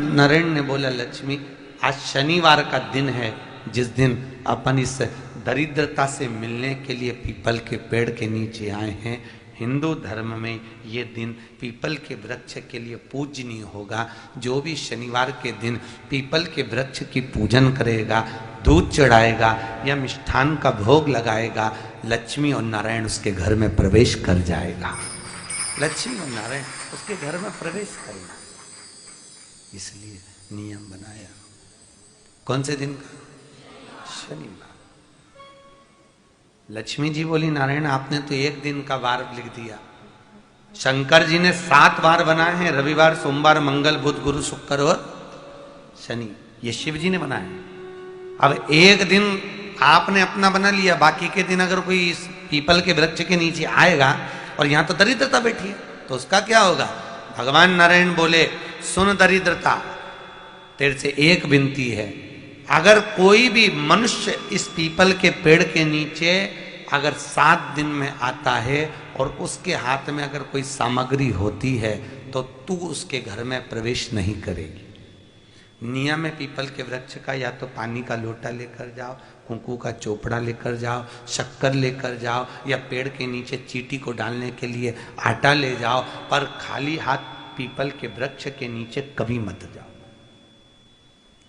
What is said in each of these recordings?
नरेन ने बोला, लक्ष्मी आज शनिवार का दिन है, जिस दिन अपन इस दरिद्रता से मिलने के लिए पीपल के पेड़ के नीचे आए हैं। हिंदू धर्म में ये दिन पीपल के वृक्ष के लिए पूजनीय होगा। जो भी शनिवार के दिन पीपल के वृक्ष की पूजन करेगा, दूध चढ़ाएगा या मिष्ठान का भोग लगाएगा, लक्ष्मी और नारायण उसके घर में प्रवेश कर जाएगा। लक्ष्मी और नारायण उसके घर में प्रवेश करेगा, इसलिए नियम बनाया। कौन से दिन का? शनिवार। लक्ष्मी जी बोली, नारायण आपने तो एक दिन का वार लिख दिया। शंकर जी ने 7 वार बनाए हैं, रविवार, सोमवार, मंगल, बुध, गुरु, शुक्र और शनि। ये शिव जी ने बनाया। अब एक दिन आपने अपना बना लिया, बाकी के दिन अगर कोई इस पीपल के वृक्ष के नीचे आएगा और यहां तो दरिद्रता बैठी है, तो उसका क्या होगा? भगवान नारायण बोले, सुन दरिद्रता, तेरे से एक विनती है, अगर कोई भी मनुष्य इस पीपल के पेड़ के नीचे अगर 7 दिन में आता है और उसके हाथ में अगर कोई सामग्री होती है तो तू उसके घर में प्रवेश नहीं करेगी। नियम है पीपल के वृक्ष का, या तो पानी का लोटा लेकर जाओ, कुंकू का चोपड़ा लेकर जाओ, शक्कर लेकर जाओ, या पेड़ के नीचे चींटी को डालने के लिए आटा ले जाओ, पर खाली हाथ पीपल के वृक्ष के नीचे कभी मत जाओ,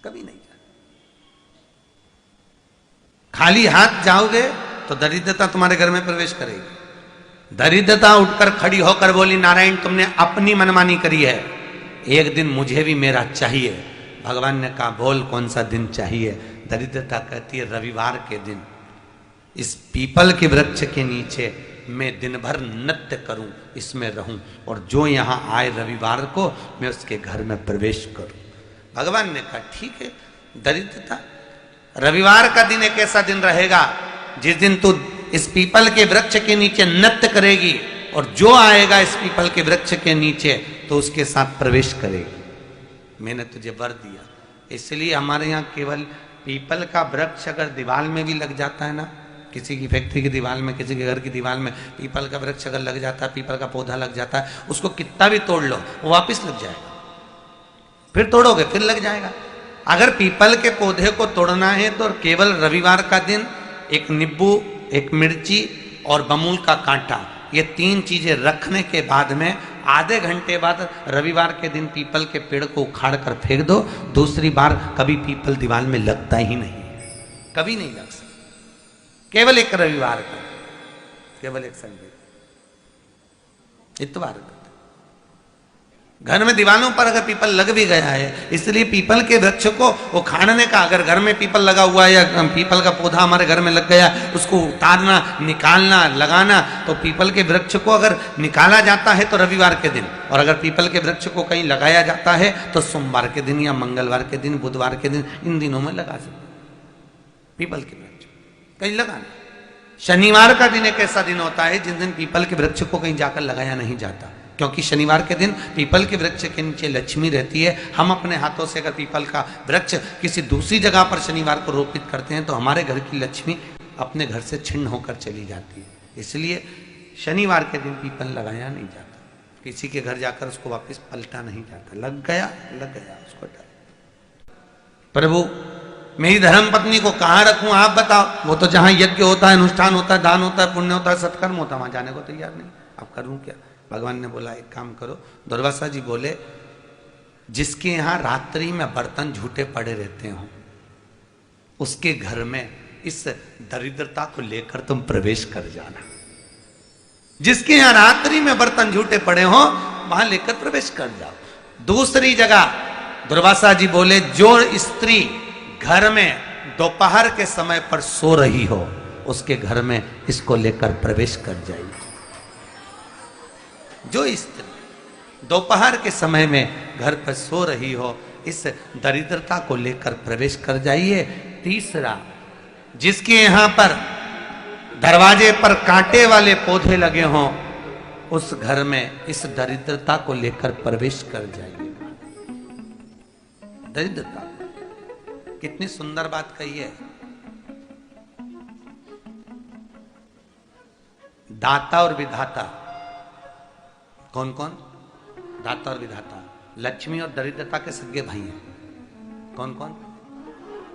कभी नहीं जाओ। खाली हाथ जाओगे तो दरिद्रता तुम्हारे घर में प्रवेश करेगी। दरिद्रता उठकर खड़ी होकर बोली, नारायण तुमने अपनी मनमानी करी है, एक दिन मुझे भी मेरा चाहिए। भगवान ने कहा, बोल कौन सा दिन चाहिए? दरिद्रता कहती है, रविवार के दिन इस पीपल के वृक्ष के नीचे मैं दिन भर नृत्य करूं, इसमें रहूं, और जो यहां आए रविवार को मैं उसके घर में प्रवेश करूं। भगवान ने कहा, ठीक है। दरिद्रता, रविवार का दिन एक ऐसा दिन रहेगा जिस दिन तू इस पीपल के वृक्ष के नीचे नृत्य करेगी, और जो आएगा इस पीपल के वृक्ष के नीचे तो उसके साथ प्रवेश करेगी। मैंने तुझे वर दिया। इसलिए हमारे यहाँ केवल पीपल का वृक्ष अगर दीवार में भी लग जाता है ना, किसी की फैक्ट्री की दीवार में, किसी के घर की दीवार में पीपल का वृक्ष अगर लग जाता है, पीपल का पौधा लग जाता है, उसको कितना भी तोड़ लो वो वापिस लग जाएगा। फिर तोड़ोगे फिर लग जाएगा। अगर पीपल के पौधे को तोड़ना है तो केवल रविवार का दिन एक नींबू, एक मिर्ची और बमूल का कांटा, ये 3 चीजें रखने के बाद में आधे घंटे बाद रविवार के दिन पीपल के पेड़ को उखाड़ कर फेंक दो। दूसरी बार कभी पीपल दीवार में लगता ही नहीं, कभी नहीं लग सकता। केवल एक रविवार का, केवल एक संडे, इतवार का। घर में दीवारों पर अगर पीपल लग भी गया है, इसलिए पीपल के वृक्ष को उखाड़ने का, अगर घर में पीपल लगा हुआ है या पीपल का पौधा हमारे घर में लग गया, उसको उतारना, निकालना, लगाना, तो पीपल के वृक्ष को अगर निकाला जाता है तो रविवार के दिन, और अगर पीपल के वृक्ष को कहीं लगाया जाता है तो सोमवार के दिन या मंगलवार के दिन, बुधवार के दिन, इन दिनों में लगा सकते पीपल के वृक्ष कहीं लगाना। शनिवार का दिन एक ऐसा दिन होता है जिस दिन पीपल के वृक्ष को कहीं जाकर लगाया नहीं जाता, क्योंकि शनिवार के दिन पीपल के वृक्ष के नीचे लक्ष्मी रहती है। हम अपने हाथों से अगर पीपल का वृक्ष किसी दूसरी जगह पर शनिवार को रोपित करते हैं तो हमारे घर की लक्ष्मी अपने घर से छिन्न होकर चली जाती है। इसलिए शनिवार के दिन पीपल लगाया नहीं जाता, किसी के घर जाकर उसको वापस पलटा नहीं जाता। लग गया उसको डाल। प्रभु मेरी धर्म पत्नी को कहाँ रखूं आप बताओ? वो तो जहां यज्ञ होता है, अनुष्ठान होता है, दान होता है, पुण्य होता है, सत्कर्म होता है, वहां जाने को तैयार नहीं। अब करूं क्या? भगवान ने बोला, एक काम करो। दुर्वासा जी बोले, जिसके यहां रात्रि में बर्तन झूठे पड़े रहते हो उसके घर में इस दरिद्रता को लेकर तुम प्रवेश कर जाना। जिसके यहां रात्रि में बर्तन झूठे पड़े हो वहां लेकर प्रवेश कर जाओ। दूसरी जगह दुर्वासा जी बोले, जो स्त्री घर में दोपहर के समय पर सो रही हो उसके घर में इसको लेकर प्रवेश कर जाइए। जो स्त्री दोपहर के समय में घर पर सो रही हो, इस दरिद्रता को लेकर प्रवेश कर जाइए। तीसरा, जिसके यहां पर दरवाजे पर कांटे वाले पौधे लगे हों उस घर में इस दरिद्रता को लेकर प्रवेश कर जाइए। दरिद्रता, कितनी सुंदर बात कही है। दाता और विधाता, कौन कौन? दाता और विधाता। लक्ष्मी और दरिद्रता के सगे भाई हैं। कौन कौन?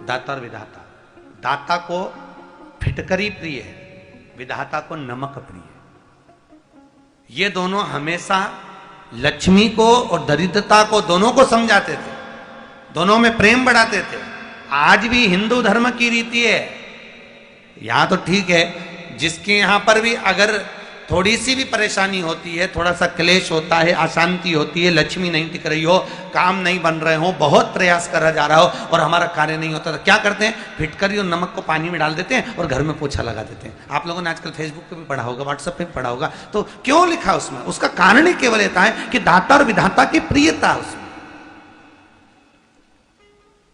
दाता और विधाता। दाता को फिटकरी प्रिय है, विधाता को नमक प्रिय है। ये दोनों हमेशा लक्ष्मी को और दरिद्रता को दोनों को समझाते थे, दोनों में प्रेम बढ़ाते थे। आज भी हिंदू धर्म की रीति है, यहां तो ठीक है, जिसके यहां पर भी अगर थोड़ी सी भी परेशानी होती है, थोड़ा सा क्लेश होता है, अशांति होती है, लक्ष्मी नहीं टिक रही हो, काम नहीं बन रहे हो, बहुत प्रयास करा जा रहा हो और हमारा कार्य नहीं होता, तो क्या करते हैं? फिटकरी और नमक को पानी में डाल देते हैं और घर में पोछा लगा देते हैं। आप लोगों ने आजकल फेसबुक पे भी पढ़ा होगा, व्हाट्सएप पे भी पढ़ा होगा। तो क्यों लिखा उसमें? उसका कारण ही केवल ये है कि दाता और विधाता की प्रियता उसमें।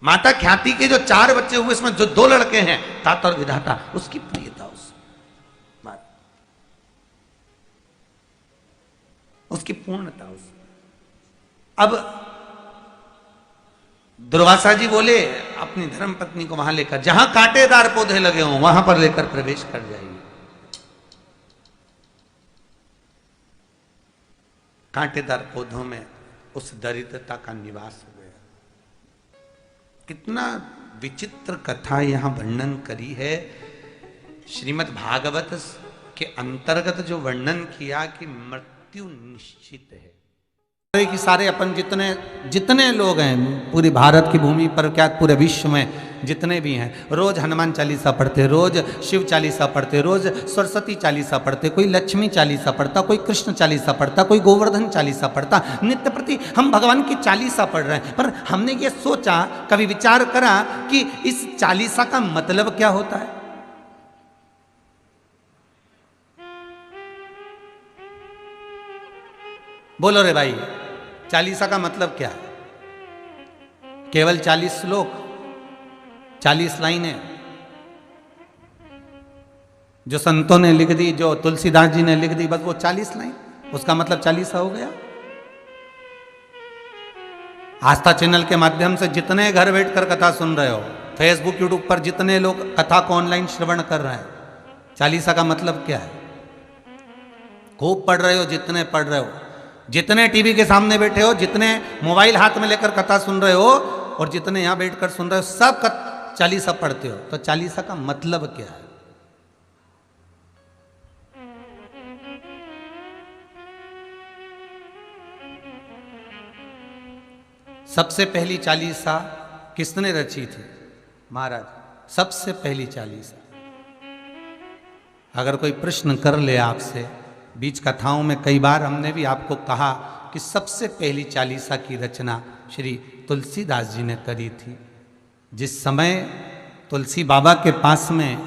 माता ख्याति के जो 4 बच्चे हुए, इसमें जो 2 लड़के हैं, दाता और विधाता, उसकी प्रियता उसकी पूर्णता उस। अब दुर्वासा जी बोले अपनी धर्म पत्नी को वहां लेकर, जहां कांटेदार पौधे लगे हों वहां पर लेकर प्रवेश कर जाइए। कांटेदार पौधों में उस दरिद्रता का निवास हो गया। कितना विचित्र कथा यहां वर्णन करी है। श्रीमद् भागवत के अंतर्गत जो वर्णन किया कि मृत्यु निश्चित है। कि सारे अपन जितने लोग हैं पूरी भारत की भूमि पर, क्या पूरे विश्व में जितने भी हैं, रोज हनुमान चालीसा पढ़ते, रोज शिव चालीसा पढ़ते, रोज सरस्वती चालीसा पढ़ते, कोई लक्ष्मी चालीसा पढ़ता, कोई कृष्ण चालीसा पढ़ता, कोई गोवर्धन चालीसा पढ़ता। नित्य प्रति हम भगवान की चालीसा पढ़ रहे हैं, पर हमने ये सोचा, कभी विचार करा कि इस चालीसा का मतलब क्या होता है? बोलो रे भाई, चालीसा का मतलब क्या है? केवल 40 श्लोक, 40 लाइनें जो संतों ने लिख दी, जो तुलसीदास जी ने लिख दी, बस वो 40 लाइन, उसका मतलब चालीसा हो गया। आस्था चैनल के माध्यम से जितने घर बैठकर कथा सुन रहे हो, फेसबुक यूट्यूब पर जितने लोग कथा को ऑनलाइन श्रवण कर रहे हैं, चालीसा का मतलब क्या है? खूब पढ़ रहे हो, जितने पढ़ रहे हो, जितने टीवी के सामने बैठे हो, जितने मोबाइल हाथ में लेकर कथा सुन रहे हो और जितने यहां बैठकर सुन रहे हो, सब चालीसा पढ़ते हो। तो चालीसा का मतलब क्या है? सबसे पहली चालीसा किसने रची थी? महाराज, सबसे पहली चालीसा। अगर कोई प्रश्न कर ले आपसे, बीच कथाओं में कई बार हमने भी आपको कहा कि सबसे पहली चालीसा की रचना श्री तुलसीदास जी ने करी थी। जिस समय तुलसी बाबा के पास में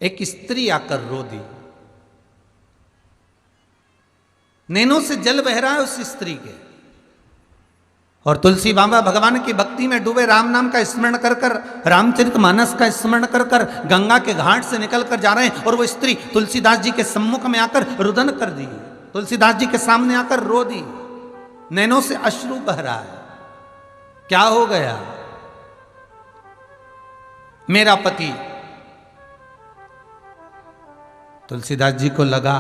एक स्त्री आकर रो दी, नैनों से जल बह रहा है उस स्त्री के, और तुलसी बाबा भगवान की भक्ति में डूबे, राम नाम का स्मरण कर कर, रामचरितमानस का स्मरण कर कर गंगा के घाट से निकल कर जा रहे हैं, और वो स्त्री तुलसीदास जी के सम्मुख में आकर रुदन कर दी, तुलसीदास जी के सामने आकर रो दी, नैनों से अश्रु बह रहा है। क्या हो गया? मेरा पति। तुलसीदास जी को लगा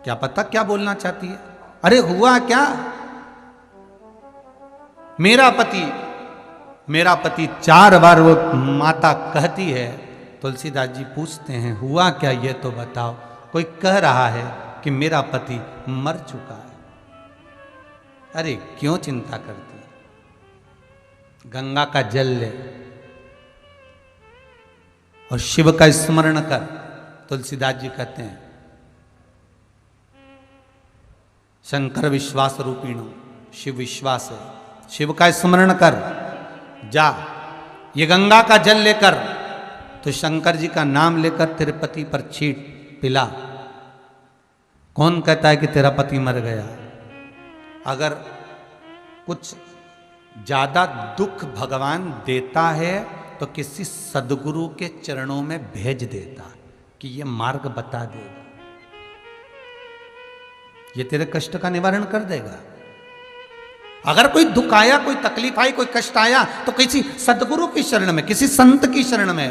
क्या पता क्या बोलना चाहती है। अरे हुआ क्या? मेरा पति, मेरा पति 4 बार वो माता कहती है। तुलसीदास जी पूछते हैं हुआ क्या, ये तो बताओ। कोई कह रहा है कि मेरा पति मर चुका है। अरे क्यों चिंता करती है? गंगा का जल ले और शिव का स्मरण कर। तुलसीदास जी कहते हैं शंकर विश्वास रूपिणो, शिव विश्वास है, शिव का स्मरण कर, जा ये गंगा का जल लेकर तो शंकर जी का नाम लेकर तेरे पति पर छीट पिला। कौन कहता है कि तेरा पति मर गया? अगर कुछ ज्यादा दुख भगवान देता है तो किसी सदगुरु के चरणों में भेज देता कि ये मार्ग बता देगा, ये तेरे कष्ट का निवारण कर देगा। अगर कोई दुख आया, कोई तकलीफ आई, कोई कष्ट आया तो किसी सदगुरु की शरण में, किसी संत की शरण में,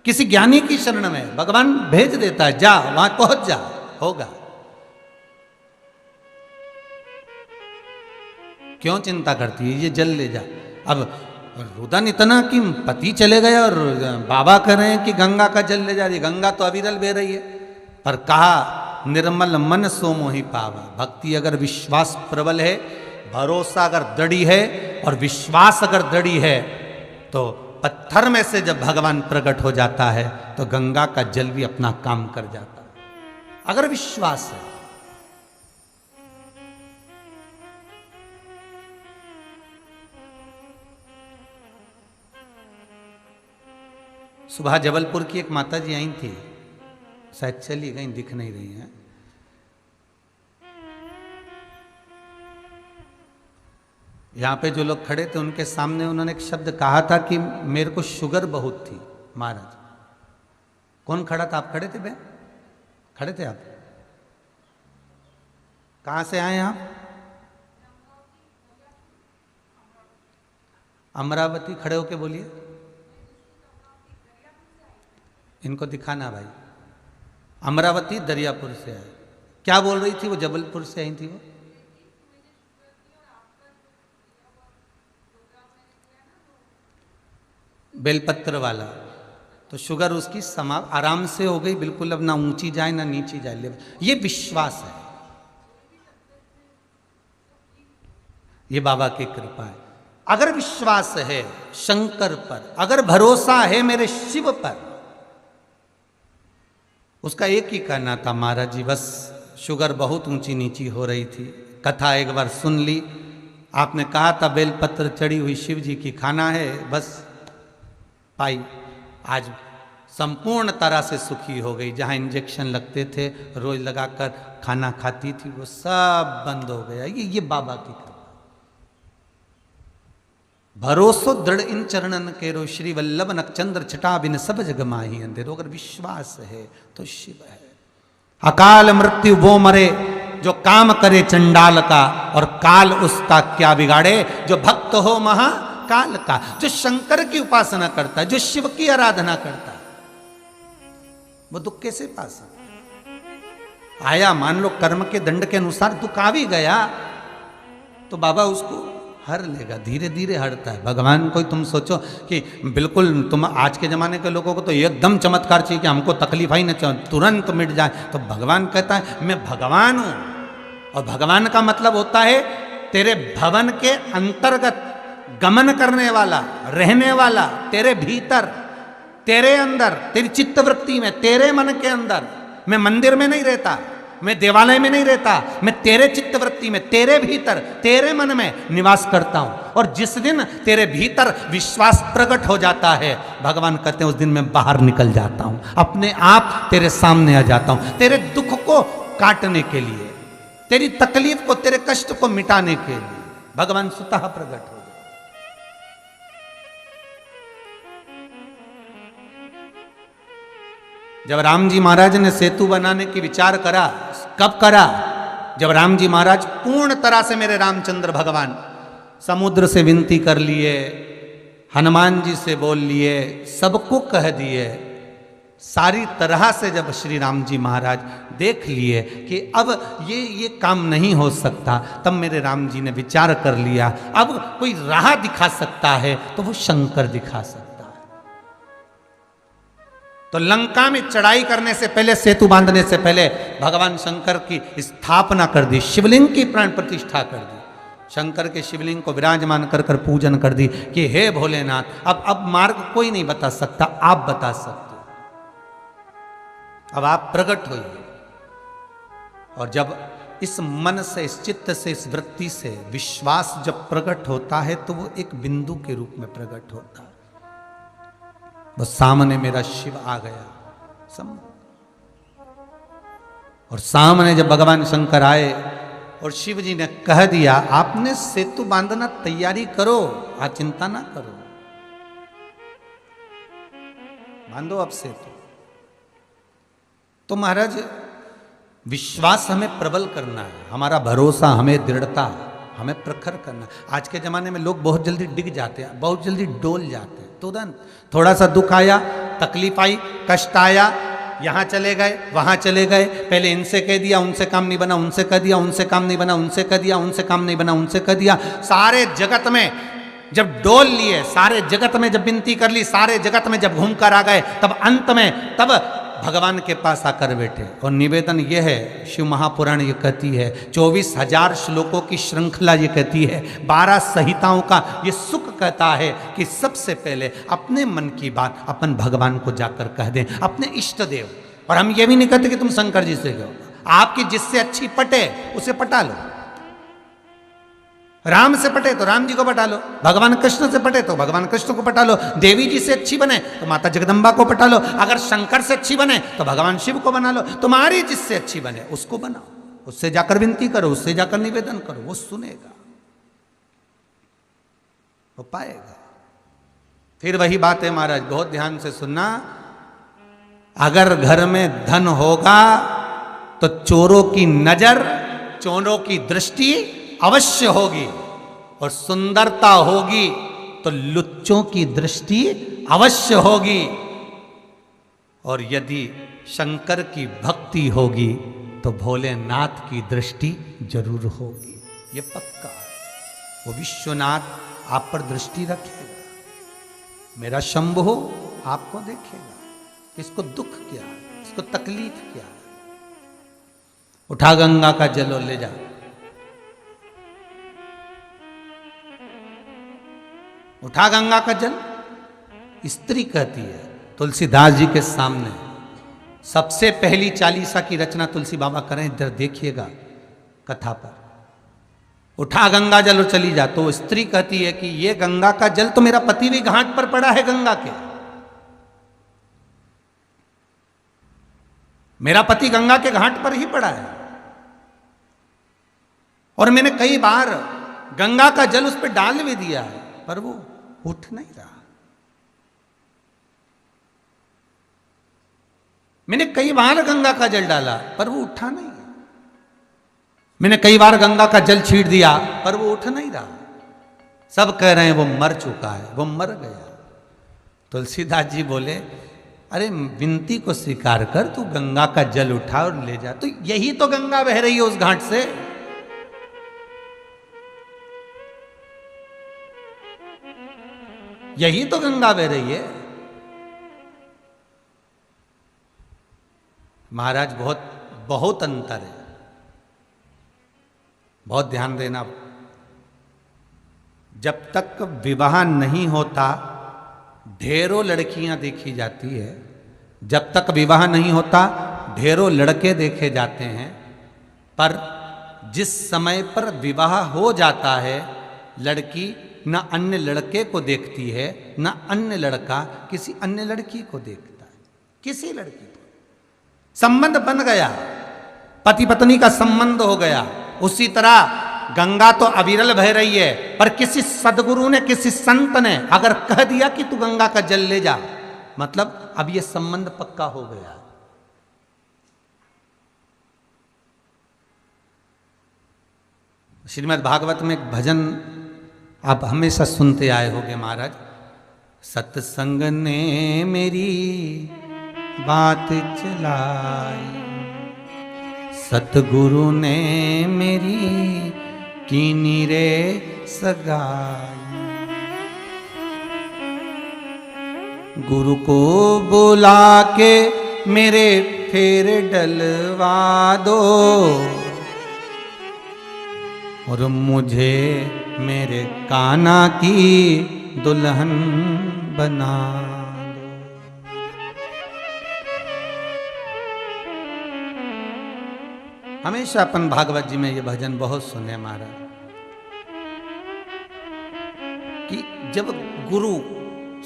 किसी ज्ञानी की शरण में भगवान भेज देता है। जा वहां पहुंच जा, होगा। क्यों चिंता करती है, ये जल ले जा। अब रुदन इतना कि पति चले गए और बाबा कह रहे हैं कि गंगा का जल ले जा रही, गंगा तो अविरल बह रही है। पर कहा निर्मल मन सो मोहि पावा। भक्ति अगर विश्वास प्रबल है, भरोसा अगर दृढ़ी है और विश्वास अगर दृढ़ी है, तो पत्थर में से जब भगवान प्रकट हो जाता है तो गंगा का जल भी अपना काम कर जाता है, अगर विश्वास है। सुबह जबलपुर की एक माता जी आई थी, शायद चली गई, दिख नहीं रही हैं। यहां पे जो लोग खड़े थे उनके सामने उन्होंने एक शब्द कहा था कि मेरे को शुगर बहुत थी महाराज। कौन खड़ा था? आप खड़े थे बहन? खड़े थे आप? कहां से आए आप? अमरावती। खड़े होके बोलिए, इनको दिखाना भाई। अमरावती दरियापुर से आए। क्या बोल रही थी वो? जबलपुर से आई थी वो। बेलपत्र वाला तो शुगर उसकी आराम से हो गई बिल्कुल, अब ना ऊंची जाए ना नीची जाए। ये विश्वास है, ये बाबा की कृपा है। अगर विश्वास है शंकर पर, अगर भरोसा है मेरे शिव पर, उसका एक ही कहना था, महाराज जी बस शुगर बहुत ऊंची नीची हो रही थी। कथा एक बार सुन ली, आपने कहा था बेलपत्र चढ़ी हुई शिव जी की खाना है, बस पाई। आज संपूर्ण तरह से सुखी हो गई। जहां इंजेक्शन लगते थे रोज लगाकर खाना खाती थी, वो सब बंद हो गया। ये बाबा की कृपा। भरोसो दृढ़ इन चरणन केरो, श्री वल्लभ नक्षत्र छटा बिन सब जग माही अंधेरो। अगर विश्वास है तो शिव है। अकाल मृत्यु वो मरे जो काम करे चंडाल का, और काल उसका क्या बिगाड़े जो भक्त हो महाकाल का। जो शंकर की उपासना करता है, जो शिव की आराधना करता है, वो दुख कैसे पा सकता? आया मान लो कर्म के दंड के अनुसार दुख आ भी गया तो बाबा उसको हर लेगा, धीरे धीरे हरता है। भगवान कोई तुम सोचो कि बिल्कुल तुम आज के जमाने के लोगों को तो एकदम चमत्कार चाहिए कि हमको तकलीफ ही न तुरंत मिट जाए, तो भगवान कहता है मैं भगवान हूं। और भगवान का मतलब होता है तेरे भवन के अंतर्गत गमन करने वाला, रहने वाला, तेरे भीतर, तेरे अंदर, तेरी चित्तवृत्ति में, तेरे मन के अंदर। मैं मंदिर में नहीं रहता, मैं देवालय में नहीं रहता, मैं तेरे चित्तवृत्ति में, तेरे भीतर, तेरे मन में निवास करता हूं। और जिस दिन तेरे भीतर विश्वास प्रकट हो जाता है, भगवान कहते हैं उस दिन मैं बाहर निकल जाता हूं, अपने आप तेरे सामने आ जाता हूं, तेरे दुख को काटने के लिए, तेरी तकलीफ को, तेरे कष्ट को मिटाने के लिए भगवान स्वतः प्रकट हो। जब राम जी महाराज ने सेतु बनाने की विचार करा, कब करा? जब राम जी महाराज पूर्ण तरह से, मेरे रामचंद्र भगवान समुद्र से विनती कर लिए, हनुमान जी से बोल लिए, सबको कह दिए, सारी तरह से जब श्री राम जी महाराज देख लिए कि अब ये काम नहीं हो सकता, तब मेरे राम जी ने विचार कर लिया अब कोई राह दिखा सकता है तो वो शंकर दिखा सकता है। तो लंका में चढ़ाई करने से पहले, सेतु बांधने से पहले भगवान शंकर की स्थापना कर दी, शिवलिंग की प्राण प्रतिष्ठा कर दी, शंकर के शिवलिंग को विराजमान कर कर पूजन कर दी कि हे भोलेनाथ, अब मार्ग कोई नहीं बता सकता, आप बता सकते, अब आप प्रकट होइए। और जब इस मन से, इस चित्त से, इस वृत्ति से विश्वास जब प्रकट होता है तो वो एक बिंदु के रूप में प्रकट होता है। बस सामने मेरा शिव आ गया और सामने जब भगवान शंकर आए और शिव जी ने कह दिया आपने सेतु बांधना तैयारी करो, आप चिंता ना करो, बांधो अब सेतु। तो महाराज विश्वास हमें प्रबल करना है, हमारा भरोसा, हमें दृढ़ता, हमें प्रखर करना। आज के जमाने में लोग बहुत जल्दी डिग जाते हैं, बहुत जल्दी डोल जाते हैं। तुरंत थोड़ा सा दुख आया, तकलीफ आई, कष्ट आया, यहां चले गए, वहां चले गए, पहले इनसे कह दिया, उनसे काम नहीं बना, उनसे कह दिया, उनसे काम नहीं बना, उनसे कह दिया, उनसे काम नहीं बना, उनसे कह दिया। सारे जगत में जब डोल लिए, सारे जगत में जब विनती कर ली, सारे जगत में जब घूम कर आ गए, तब अंत में तब भगवान के पास आकर बैठे। और निवेदन यह है, शिव महापुराण ये कहती है, 24,000 श्लोकों की श्रृंखला ये कहती है, 12 संहिताओं का ये सुख कहता है कि सबसे पहले अपने मन की बात अपन भगवान को जाकर कह दें, अपने इष्ट देव। और हम ये भी नहीं कहते कि तुम शंकर जी से कहो, आपकी जिससे अच्छी पटे उसे पटा लो। राम से पटे तो राम जी को पटा लो, भगवान कृष्ण से पटे तो भगवान कृष्ण को पटा लो, देवी जी से अच्छी बने तो माता जगदम्बा को पटा लो, अगर शंकर से अच्छी बने तो भगवान शिव को बना लो। तुम्हारी जिससे अच्छी बने उसको बनाओ, उससे जाकर विनती करो, उससे जाकर निवेदन करो, वो सुनेगा, वो पाएगा। फिर वही बात है महाराज, बहुत ध्यान से सुनना, अगर घर में धन होगा तो चोरों की नजर, चोरों की दृष्टि अवश्य होगी, और सुंदरता होगी तो लुच्चों की दृष्टि अवश्य होगी, और यदि शंकर की भक्ति होगी तो भोलेनाथ की दृष्टि जरूर होगी। ये पक्का है, वो विश्वनाथ आप पर दृष्टि रखेगा, मेरा शंभु आपको देखेगा, इसको दुख क्या है, इसको तकलीफ क्या है। उठा गंगा का जल और ले जा। उठा गंगा का जल, स्त्री कहती है तुलसीदास जी के सामने, सबसे पहली चालीसा की रचना तुलसी बाबा करें, इधर देखिएगा कथा पर। उठा गंगा जल और चली जा, तो स्त्री कहती है कि ये गंगा का जल तो मेरा पति भी घाट पर पड़ा है गंगा के, मेरा पति गंगा के घाट पर ही पड़ा है, और मैंने कई बार गंगा का जल उस पर डाल भी दिया है, पर वो उठ नहीं रहा। मैंने कई बार गंगा का जल डाला पर वो उठा नहीं। मैंने कई बार गंगा का जल छीट दिया पर वो उठ नहीं रहा। सब कह रहे हैं वो मर चुका है, वो मर गया। तुलसीदास जी बोले, अरे विनती को स्वीकार कर, तू गंगा का जल उठा और ले जा। तो यही तो गंगा बह रही है उस घाट से। यही तो गंगा बह रही है। महाराज बहुत अंतर है, बहुत ध्यान देना। जब तक विवाह नहीं होता ढेरों लड़कियां देखी जाती है, जब तक विवाह नहीं होता ढेरों लड़के देखे जाते हैं, पर जिस समय पर विवाह हो जाता है लड़की न अन्य लड़के को देखती है, न अन्य लड़का किसी अन्य लड़की को देखता है। किसी लड़की को संबंध बन गया, पति पत्नी का संबंध हो गया। उसी तरह गंगा तो अविरल बह रही है, पर किसी सदगुरु ने, किसी संत ने अगर कह दिया कि तू गंगा का जल ले जा, मतलब अब यह संबंध पक्का हो गया। श्रीमद् भागवत में एक भजन आप हमेशा सुनते आए होंगे महाराज। सत्संग ने मेरी बात चलाई, सतगुरु ने मेरी कीनी रे सगाई। गुरु को बुला के मेरे फेर डलवा दो, और मुझे मेरे कान्हा की दुल्हन बना दो। हमेशा अपन भागवत जी में ये भजन बहुत सुने महाराज, कि जब गुरु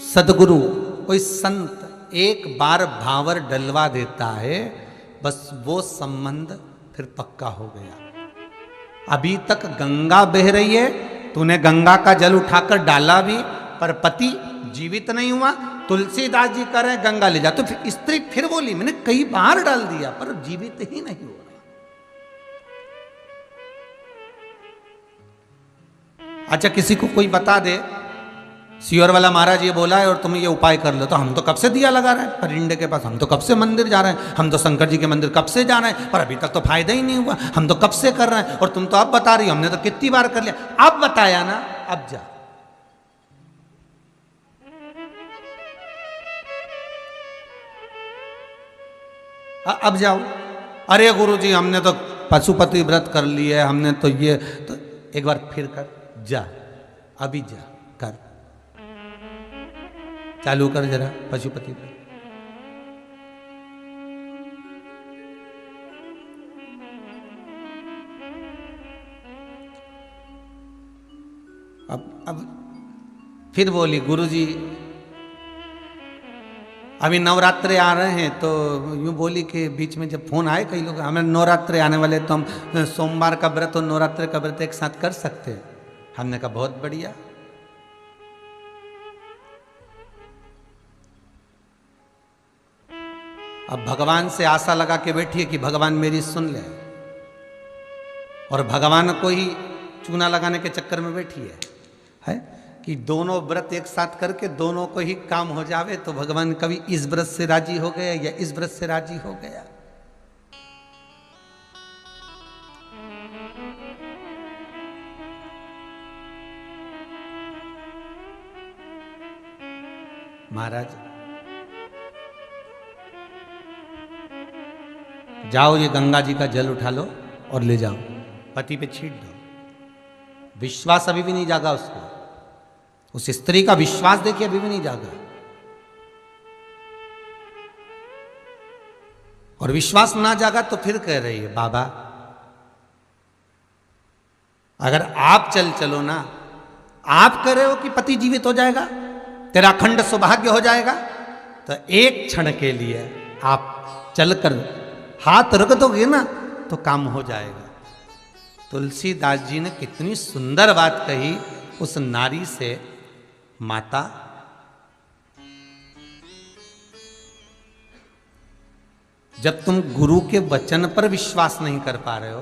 सदगुरु कोई संत एक बार भावर डलवा देता है, बस वो संबंध फिर पक्का हो गया। अभी तक गंगा बह रही है, तूने गंगा का जल उठाकर डाला भी, पर पति जीवित नहीं हुआ। तुलसीदास जी कह रहे गंगा ले जा, तो फिर स्त्री फिर बोली मैंने कई बार डाल दिया पर जीवित ही नहीं हुआ। अच्छा, किसी को कोई बता दे सियोर वाला महाराज ये बोला है और तुम ये उपाय कर लो, तो हम तो कब से दिया लगा रहे हैं परिंडे के पास, हम तो कब से मंदिर जा रहे हैं, हम तो शंकर जी के मंदिर कब से जा रहे हैं, पर अभी तक तो फायदा ही नहीं हुआ, हम तो कब से कर रहे हैं, और तुम तो अब बता रही हो, हमने तो कितनी बार कर लिया, अब बताया ना, अब जा। अब जाओ। अरे गुरु जी हमने तो पशुपति व्रत कर लिया, हमने तो ये, तो एक बार फिर कर, जा अभी जा कर, चालू कर जरा पशुपति व्रत। अब फिर बोली गुरु जी अभी नवरात्रे आ रहे हैं, तो यूँ बोली कि बीच में जब फोन आए कई लोग, हमें नवरात्रे आने वाले, तो हम सोमवार का व्रत और नवरात्रे का व्रत एक साथ कर सकते हैं। हमने कहा बहुत बढ़िया। अब भगवान से आशा लगा के बैठिए कि भगवान मेरी सुन ले, और भगवान को ही चूना लगाने के चक्कर में बैठी है कि दोनों व्रत एक साथ करके दोनों को ही काम हो जावे, तो भगवान कभी इस व्रत से राजी हो गया या इस व्रत से राजी हो गया। महाराज जाओ ये गंगा जी का जल उठा लो और ले जाओ, पति पे छीट दो। विश्वास अभी भी नहीं जागा उसको, उस स्त्री का विश्वास देखिए अभी भी नहीं जागा। और विश्वास ना जागा तो फिर कह रही है बाबा अगर आप चलो ना, आप कह रहे हो कि पति जीवित हो जाएगा, तेरा अखंड सौभाग्य हो जाएगा, तो एक क्षण के लिए आप चलकर हाथ रख दोगे ना तो काम हो जाएगा। तुलसीदास जी ने कितनी सुंदर बात कही उस नारी से, माता जब तुम गुरु के वचन पर विश्वास नहीं कर पा रहे हो,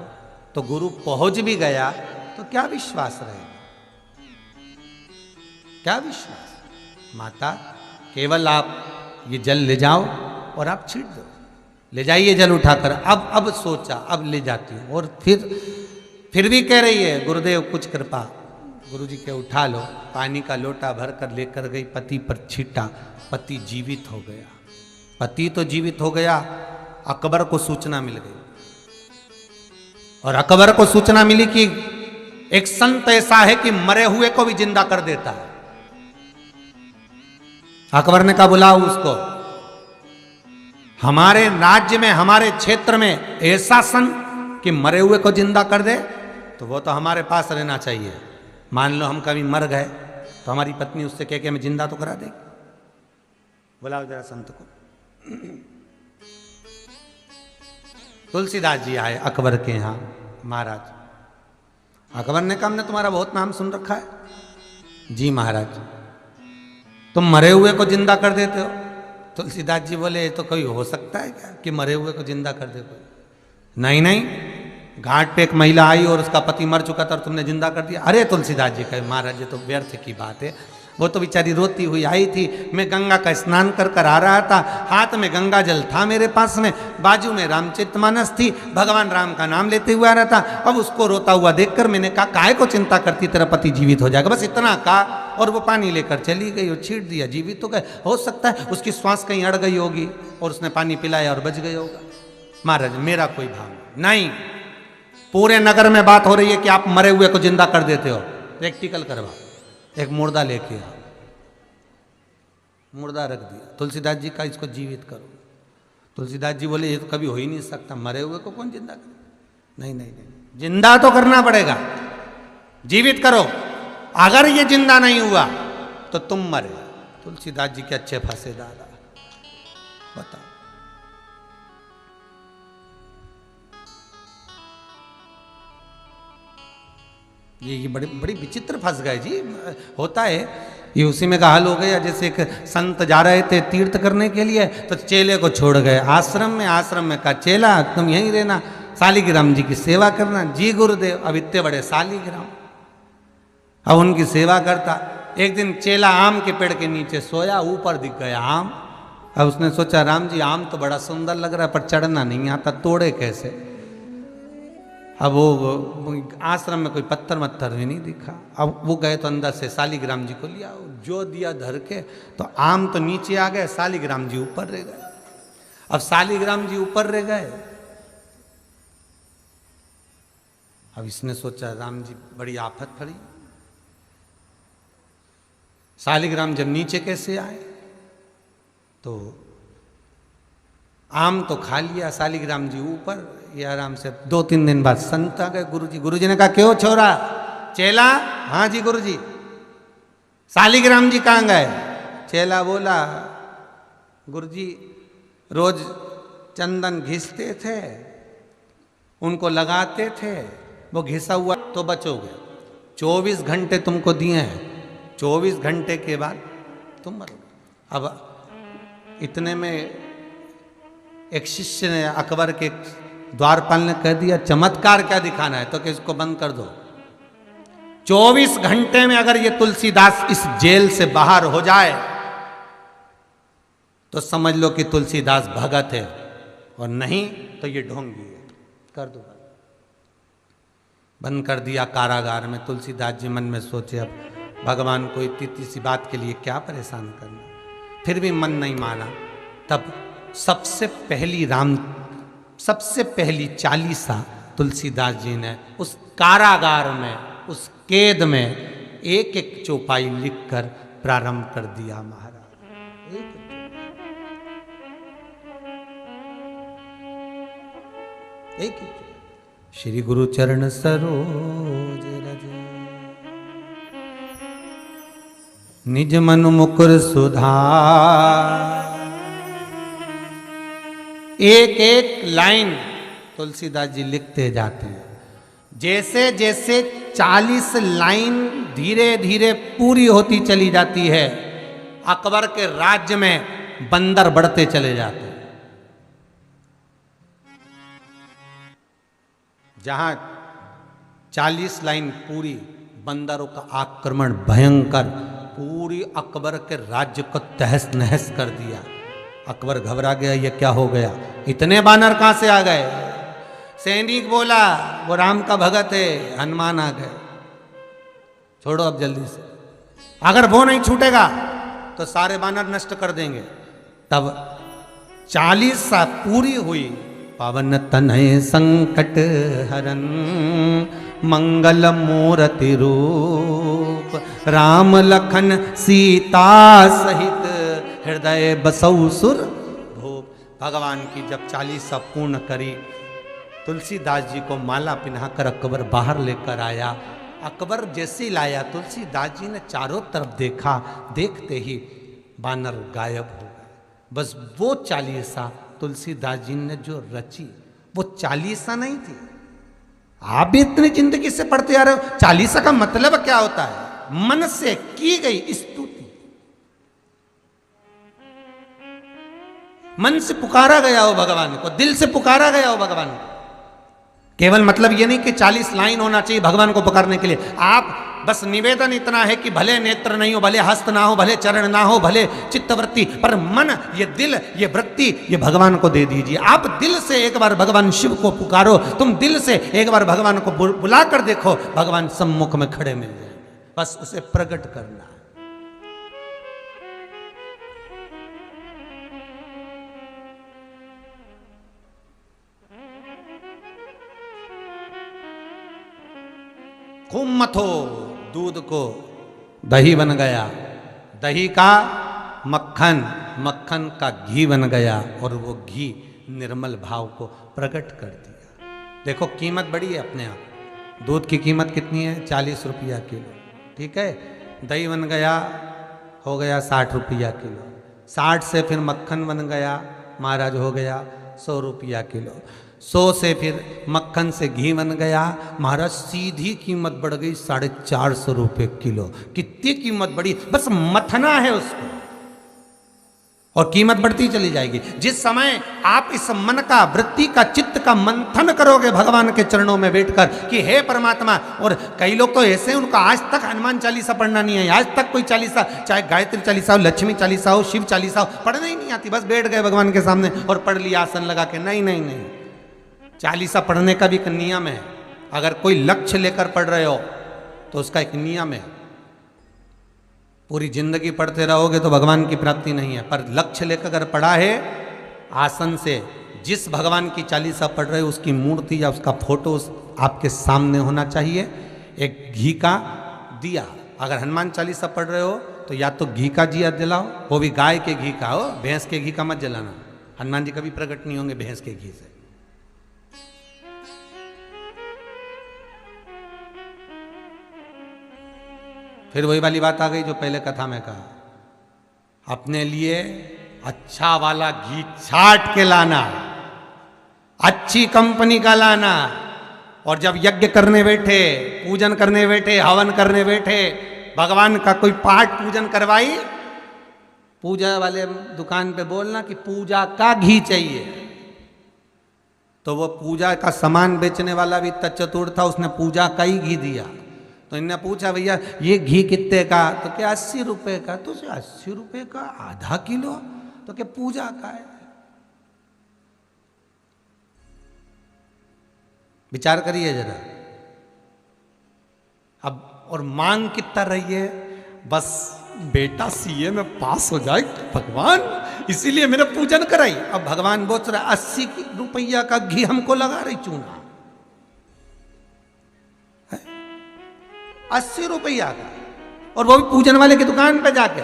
तो गुरु पहुंच भी गया तो क्या विश्वास रहेगा, क्या विश्वास। माता केवल आप ये जल ले जाओ और आप छीट दो, ले जाइए जल उठाकर। अब सोचा अब ले जाती हूँ, और फिर भी कह रही है गुरुदेव कुछ कृपा। गुरु जी के उठा लो, पानी का लोटा भर कर लेकर गई, पति पर छीटा, पति जीवित हो गया। पति तो जीवित हो गया, अकबर को सूचना मिल गई, और अकबर को सूचना मिली कि एक संत ऐसा है कि मरे हुए को भी जिंदा कर देता है। अकबर ने कहा बुलाओ उसको, हमारे राज्य में हमारे क्षेत्र में ऐसा संत कि मरे हुए को जिंदा कर दे, तो वो तो हमारे पास रहना चाहिए। मान लो हम कभी मर गए तो हमारी पत्नी उससे कह के हमें जिंदा तो करा देगी। बुलाओ जरा संत को। तुलसीदास जी आए अकबर के यहाँ। महाराज, अकबर ने कहा हमने तुम्हारा बहुत नाम सुन रखा है। जी महाराज, तुम मरे हुए को जिंदा कर देते हो। तुलसीदास जी बोले तो कोई हो सकता है क्या कि मरे हुए को जिंदा कर दे कोई? नहीं नहीं, घाट पे एक महिला आई और उसका पति मर चुका था और तुमने जिंदा कर दिया। अरे तुलसीदास जी कहे महाराज ये तो व्यर्थ की बात है, वो तो बेचारी रोती हुई आई थी, मैं गंगा का स्नान कर कर आ रहा था, हाथ में गंगा जल था मेरे पास में, बाजू में रामचरितमानस थी, भगवान राम का नाम लेते हुए आ रहा था। अब उसको रोता हुआ देखकर मैंने कहा काहे को चिंता करती, तेरा पति जीवित हो जाएगा, बस इतना कहा, और वो पानी लेकर चली गई और छीट दिया, जीवित हो गए। हो सकता है उसकी श्वास कहीं अड़ गई होगी और उसने पानी पिलाया और बच गई होगा। महाराज मेरा कोई भाव नहीं, पूरे नगर में बात हो रही है कि आप मरे हुए को जिंदा कर देते हो। प्रैक्टिकल करवा, एक मुर्दा लेके आ, मुर्दा रख दिया, तुलसीदास जी का इसको जीवित करो। तुलसीदास जी बोले ये तो कभी हो ही नहीं सकता, मरे हुए को कौन जिंदा करे? नहीं नहीं नहीं, जिंदा तो करना पड़ेगा, जीवित करो। अगर ये जिंदा नहीं हुआ तो तुम मरे। तुलसीदास जी के अच्छे फंसे दादा, बताओ। ये बड़ी बड़ी विचित्र फंस गए जी। होता है ये, उसी में का हल हो गया। जैसे एक संत जा रहे थे तीर्थ करने के लिए, तो चेले को छोड़ गए आश्रम में का चेला तुम यहीं रहना, शालिग्राम जी की सेवा करना। जी गुरुदेव। अब इतने बड़े शालिग्राम, अब उनकी सेवा करता। एक दिन चेला आम के पेड़ के नीचे सोया, ऊपर दिख गया आम। अब उसने सोचा राम जी आम तो बड़ा सुंदर लग रहा है पर चढ़ना नहीं आता, तोड़े कैसे। अब वो आश्रम में कोई पत्थर मत्थर भी नहीं दिखा। अब वो गए तो अंदर से शालिग्राम जी को लिया, जो दिया धर के, तो आम तो नीचे आ गए, शालिग्राम जी ऊपर रह गए। अब शालिग्राम जी ऊपर रह गए। अब इसने सोचा राम जी बड़ी आफत पड़ी, शालिग्राम जब नीचे कैसे आए। तो आम तो खा लिया, शालिग्राम जी ऊपर। ये आराम से 2-3 दिन बाद संत आ गए गुरुजी ने कहा क्यों छोरा चेला। हाँ जी गुरुजी। शालिग्राम जी कहाँ गए। चेला बोला गुरुजी रोज चंदन घिसते थे, उनको लगाते थे, वो घिसा हुआ तो बचोगे। 24 घंटे तुमको दिए हैं, 24 घंटे के बाद तुम मरोगे। अब इतने में एक शिष्य ने अकबर के द्वारपाल ने कह दिया चमत्कार क्या दिखाना है, तो कि इसको बंद कर दो। 24 घंटे में अगर ये तुलसीदास इस जेल से बाहर हो जाए तो समझ लो कि तुलसीदास भगत है, और नहीं तो ये ढोंगी है। कर दो, बंद कर दिया कारागार में। तुलसीदास जी मन में सोचे अब भगवान को इतनी सी बात के लिए क्या परेशान करना। फिर भी मन नहीं माना। तब सबसे पहली चालीसा तुलसीदास जी ने उस कारागार में, उस कैद में एक एक चौपाई लिखकर प्रारंभ कर दिया महाराज। एक श्री गुरु चरण सरोज रज, निज मन मुकुर सुधार। एक एक लाइन तुलसीदास जी लिखते जाते हैं। जैसे जैसे 40 लाइन धीरे धीरे पूरी होती चली जाती है, अकबर के राज्य में बंदर बढ़ते चले जाते हैं। जहां 40 लाइन पूरी, बंदरों का आक्रमण भयंकर पूरी अकबर के राज्य को तहस नहस कर दिया। अकबर घबरा गया, ये क्या हो गया, इतने बानर कहां से आ गए। सैनिक बोला वो राम का भगत है, हनुमान आ गए, छोड़ो अब जल्दी से, अगर वो नहीं छूटेगा तो सारे बानर नष्ट कर देंगे। तब 40 सा पूरी हुई। पावन तनय संकट हरन मंगल मूर्ति रूप, राम लखन सीता सहित हृदय बसौ सुर भूप। भगवान की जब 40 पूर्ण करी, तुलसीदास जी को माला पहनाकर अकबर बाहर लेकर आया। अकबर जैसे लाया, तुलसीदास जी ने चारों तरफ देखा, देखते ही बानर गायब हो गए। बस वो 40 तुलसीदास जी ने जो रची, वो 40 नहीं थी। आप भी इतनी जिंदगी से पढ़ते आ रहे हो, 40 का मतलब क्या होता है, मन से की गई स्तुति, मन से पुकारा गया हो भगवान को, दिल से पुकारा गया हो भगवान को। केवल मतलब ये नहीं कि 40 लाइन होना चाहिए भगवान को पुकारने के लिए। आप बस निवेदन इतना है कि भले नेत्र नहीं हो, भले हस्त ना हो, भले चरण ना हो, भले चित्तवृत्ति, पर मन, ये दिल, ये वृत्ति, ये भगवान को दे दीजिए। आप दिल से एक बार भगवान शिव को पुकारो, तुम दिल से एक बार भगवान को बुला कर देखो, भगवान सम्मुख में खड़े मिल जाएंगे। बस उसे प्रकट करना है। खूब मथो, दूध को दही बन गया, दही का मक्खन, मक्खन का घी बन गया, और वो घी निर्मल भाव को प्रकट कर दिया। देखो कीमत बड़ी है अपने आप। दूध की कीमत कितनी है, 40 रुपया किलो, ठीक है। दही बन गया, हो गया 60 रुपया किलो। 60 से फिर मक्खन बन गया महाराज, हो गया 100 रुपया किलो। 100 से फिर मक्खन से घी बन गया महाराज, सीधी कीमत बढ़ गई 450 रुपये किलो। कितनी कीमत बढ़ी, बस मथना है उसको। और कीमत बढ़ती चली जाएगी। जिस समय आप इस मन का, वृत्ति का, चित्त का मंथन करोगे भगवान के चरणों में बैठकर कि हे परमात्मा, और कई लोग तो ऐसे, उनका आज तक हनुमान चालीसा पढ़ना नहीं है, आज तक कोई चालीसा, चाहे गायत्री चालीसा हो, लक्ष्मी चालीसा हो, शिव चालीसा हो, पढ़ना ही नहीं आती, बस बैठ गए भगवान के सामने और पढ़ लिया आसन लगा के। नहीं नहीं नहीं, चालीसा पढ़ने का भी एक नियम है। अगर कोई लक्ष्य लेकर पढ़ रहे हो तो उसका एक नियम है। पूरी जिंदगी पढ़ते रहोगे तो भगवान की प्राप्ति नहीं है, पर लक्ष्य लेकर अगर पढ़ा है, आसन से जिस भगवान की चालीसा पढ़ रहे हो उसकी मूर्ति या उसका फोटो आपके सामने होना चाहिए। एक घी का दिया, अगर हनुमान चालीसा पढ़ रहे हो तो या तो घी का दिया जलाओ, वो भी गाय के घी का हो, भैंस के घी का मत जलाना। हनुमान जी कभी प्रकट नहीं होंगे भैंस के घी से। फिर वही वाली बात आ गई जो पहले कथा में कहा, अपने लिए अच्छा वाला घी छाट के लाना, अच्छी कंपनी का लाना, और जब यज्ञ करने बैठे, पूजन करने बैठे, हवन करने बैठे, भगवान का कोई पाठ पूजन करवाई, पूजा वाले दुकान पे बोलना कि पूजा का घी चाहिए। तो वो पूजा का सामान बेचने वाला भी इतना चतुर था, उसने पूजा का ही घी दिया। तो इन्होंने पूछा भैया ये घी कितने का? तो क्या 80 रुपए का। तो 80 रुपए का आधा किलो? तो क्या पूजा का है? विचार करिए जरा। अब और मांग कितना रही है? बस बेटा सीए में पास हो जाए भगवान, इसीलिए मेरा पूजन कराई। अब भगवान बोल रहा 80 रुपया का घी हमको लगा रही चूना, 80 रुपया का, और वो भी पूजन वाले की दुकान पे जाके।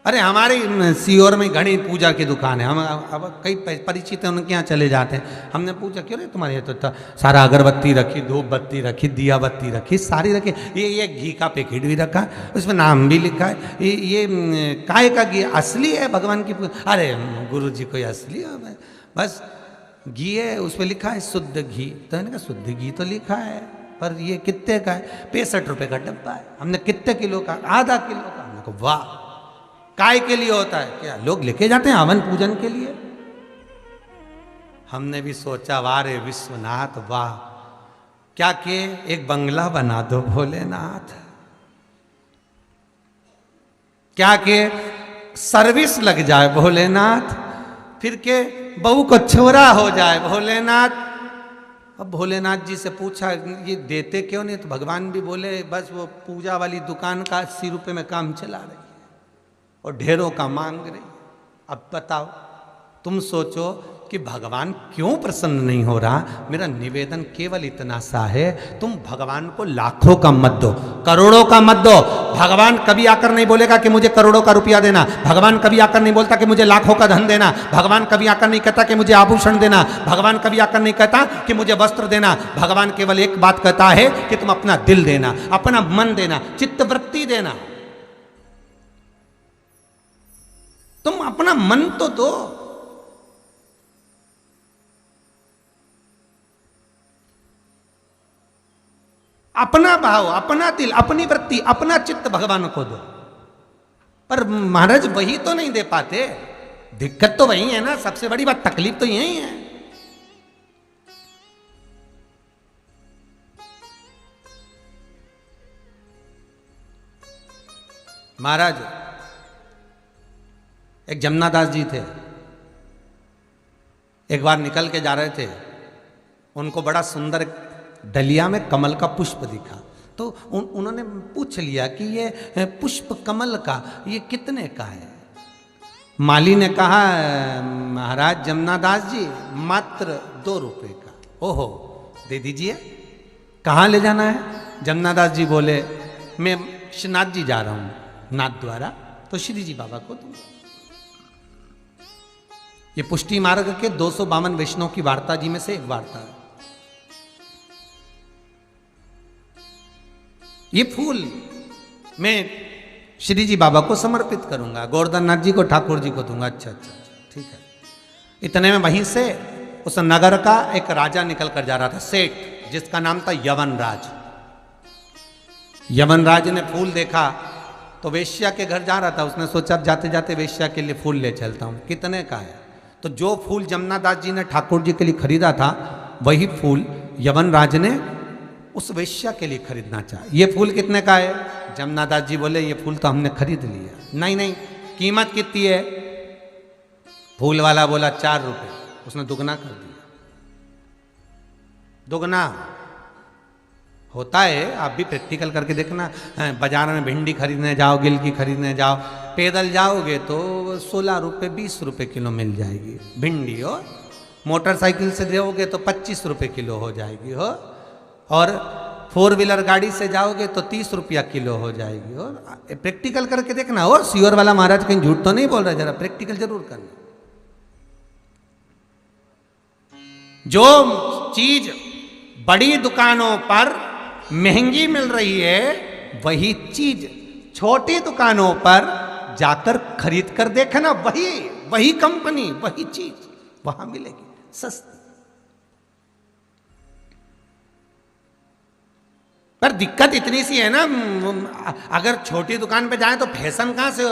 अरे हमारे सीहोर में घनी पूजा की दुकान है, हम अब कई परिचित हैं, उनके यहाँ चले जाते हैं। हमने पूछा क्यों रे तुम्हारे तो सारा अगरबत्ती रखी, धूप बत्ती रखी, दिया बत्ती रखी, सारी रखी, ये घी का पैकेट भी रखा, उसमें नाम भी लिखा है, ये काय का घी असली है भगवान की? अरे गुरु जी कोई असली है? बस घी है, उस पर लिखा है शुद्ध घी। तो मैंने कहा शुद्ध घी तो लिखा है, पर ये कितने का है? 65 रुपए का डब्बा है। हमने कितने किलो का? आधा किलो का। हमने कहा वाह, काय के लिए होता है क्या? लोग लेके जाते हैं हवन पूजन के लिए। हमने भी सोचा वाह रे विश्वनाथ वाह, क्या के एक बंगला बना दो भोलेनाथ, क्या के सर्विस लग जाए भोलेनाथ, फिर के बहू को छोरा हो जाए भोलेनाथ। अब भोलेनाथ जी से पूछा ये देते क्यों नहीं? तो भगवान भी बोले बस वो पूजा वाली दुकान का 80 रुपए में काम चला रही है और ढेरों का मांग रही। अब बताओ, तुम सोचो कि भगवान क्यों प्रसन्न नहीं हो रहा? मेरा निवेदन केवल इतना सा है, तुम भगवान को लाखों का मत दो, करोड़ों का मत दो। भगवान कभी आकर नहीं बोलेगा कि मुझे करोड़ों का रुपया देना, भगवान कभी आकर नहीं बोलता कि मुझे लाखों का धन देना, भगवान कभी आकर नहीं कहता कि मुझे आभूषण देना, भगवान कभी आकर नहीं कहता कि मुझे वस्त्र देना। भगवान केवल एक बात कहता है कि तुम अपना दिल देना, अपना मन देना, चित्तवृत्ति देना। तुम अपना मन तो दो। अपना भाव, अपना दिल, अपनी वृत्ति, अपना चित्त भगवान को दो। पर महाराज वही तो नहीं दे पाते। दिक्कत तो वही है ना, सबसे बड़ी बात, तकलीफ तो यही है। महाराज एक जमुनादास जी थे, एक बार निकल के जा रहे थे, उनको बड़ा सुंदर डलिया में कमल का पुष्प दिखा। तो उन्होंने पूछ लिया कि ये पुष्प कमल का ये कितने का है? माली ने कहा महाराज जमुनादास जी मात्र 2 रुपए का। ओहो, दे दीजिए। कहाँ ले जाना है? जमुनादास जी बोले मैं श्रीनाथ जी जा रहा हूँ नाथ द्वारा, तो श्री जी बाबा को दूंगा। ये पुष्टि मार्ग के 252 वैष्णव की वार्ता जी में से एक वार्ता है। ये फूल मैं श्री जी बाबा को समर्पित करूंगा, गोवर्धन नाथ जी को, ठाकुर जी को दूंगा। अच्छा अच्छा ठीक है। इतने में वहीं से उस नगर का एक राजा निकल कर जा रहा था, सेठ, जिसका नाम था यवन राज। यमनराज ने फूल देखा तो वेश्या के घर जा रहा था, उसने सोचा अब जाते जाते वेश्या के लिए फूल ले चलता हूँ। कितने का है? तो जो फूल जमुना दास जी ने ठाकुर जी के लिए खरीदा था वही फूल यमनराज ने उस वेश्या के लिए खरीदना चाहा। ये फूल कितने का है? जमुना दास जी बोले ये फूल तो हमने खरीद लिया। नहीं नहीं, कीमत कितनी है? फूल वाला बोला 4 रुपए। उसने दुगना कर दिया। दुगना होता है, आप भी प्रैक्टिकल करके देखना। बाजार में भिंडी खरीदने जाओ, गिलकी खरीदने जाओ, पैदल जाओगे तो 16 रुपये 20 रुपये किलो मिल जाएगी भिंडी हो। मोटरसाइकिल से जाओगे तो 25 रुपये किलो हो जाएगी हो। और 4 व्हीलर गाड़ी से जाओगे तो 30 रुपया किलो हो जाएगी। और प्रैक्टिकल करके देखना। और सियोर वाला महाराज कहीं झूठ तो नहीं बोल रहा, जरा प्रैक्टिकल जरूर करना। जो चीज बड़ी दुकानों पर महंगी मिल रही है वही चीज छोटी दुकानों पर जाकर खरीद कर देखना, वही कंपनी वही चीज वहां मिलेगी सस्ती। पर दिक्कत इतनी सी है ना, अगर छोटी दुकान पे जाए तो फैशन कहां से हो?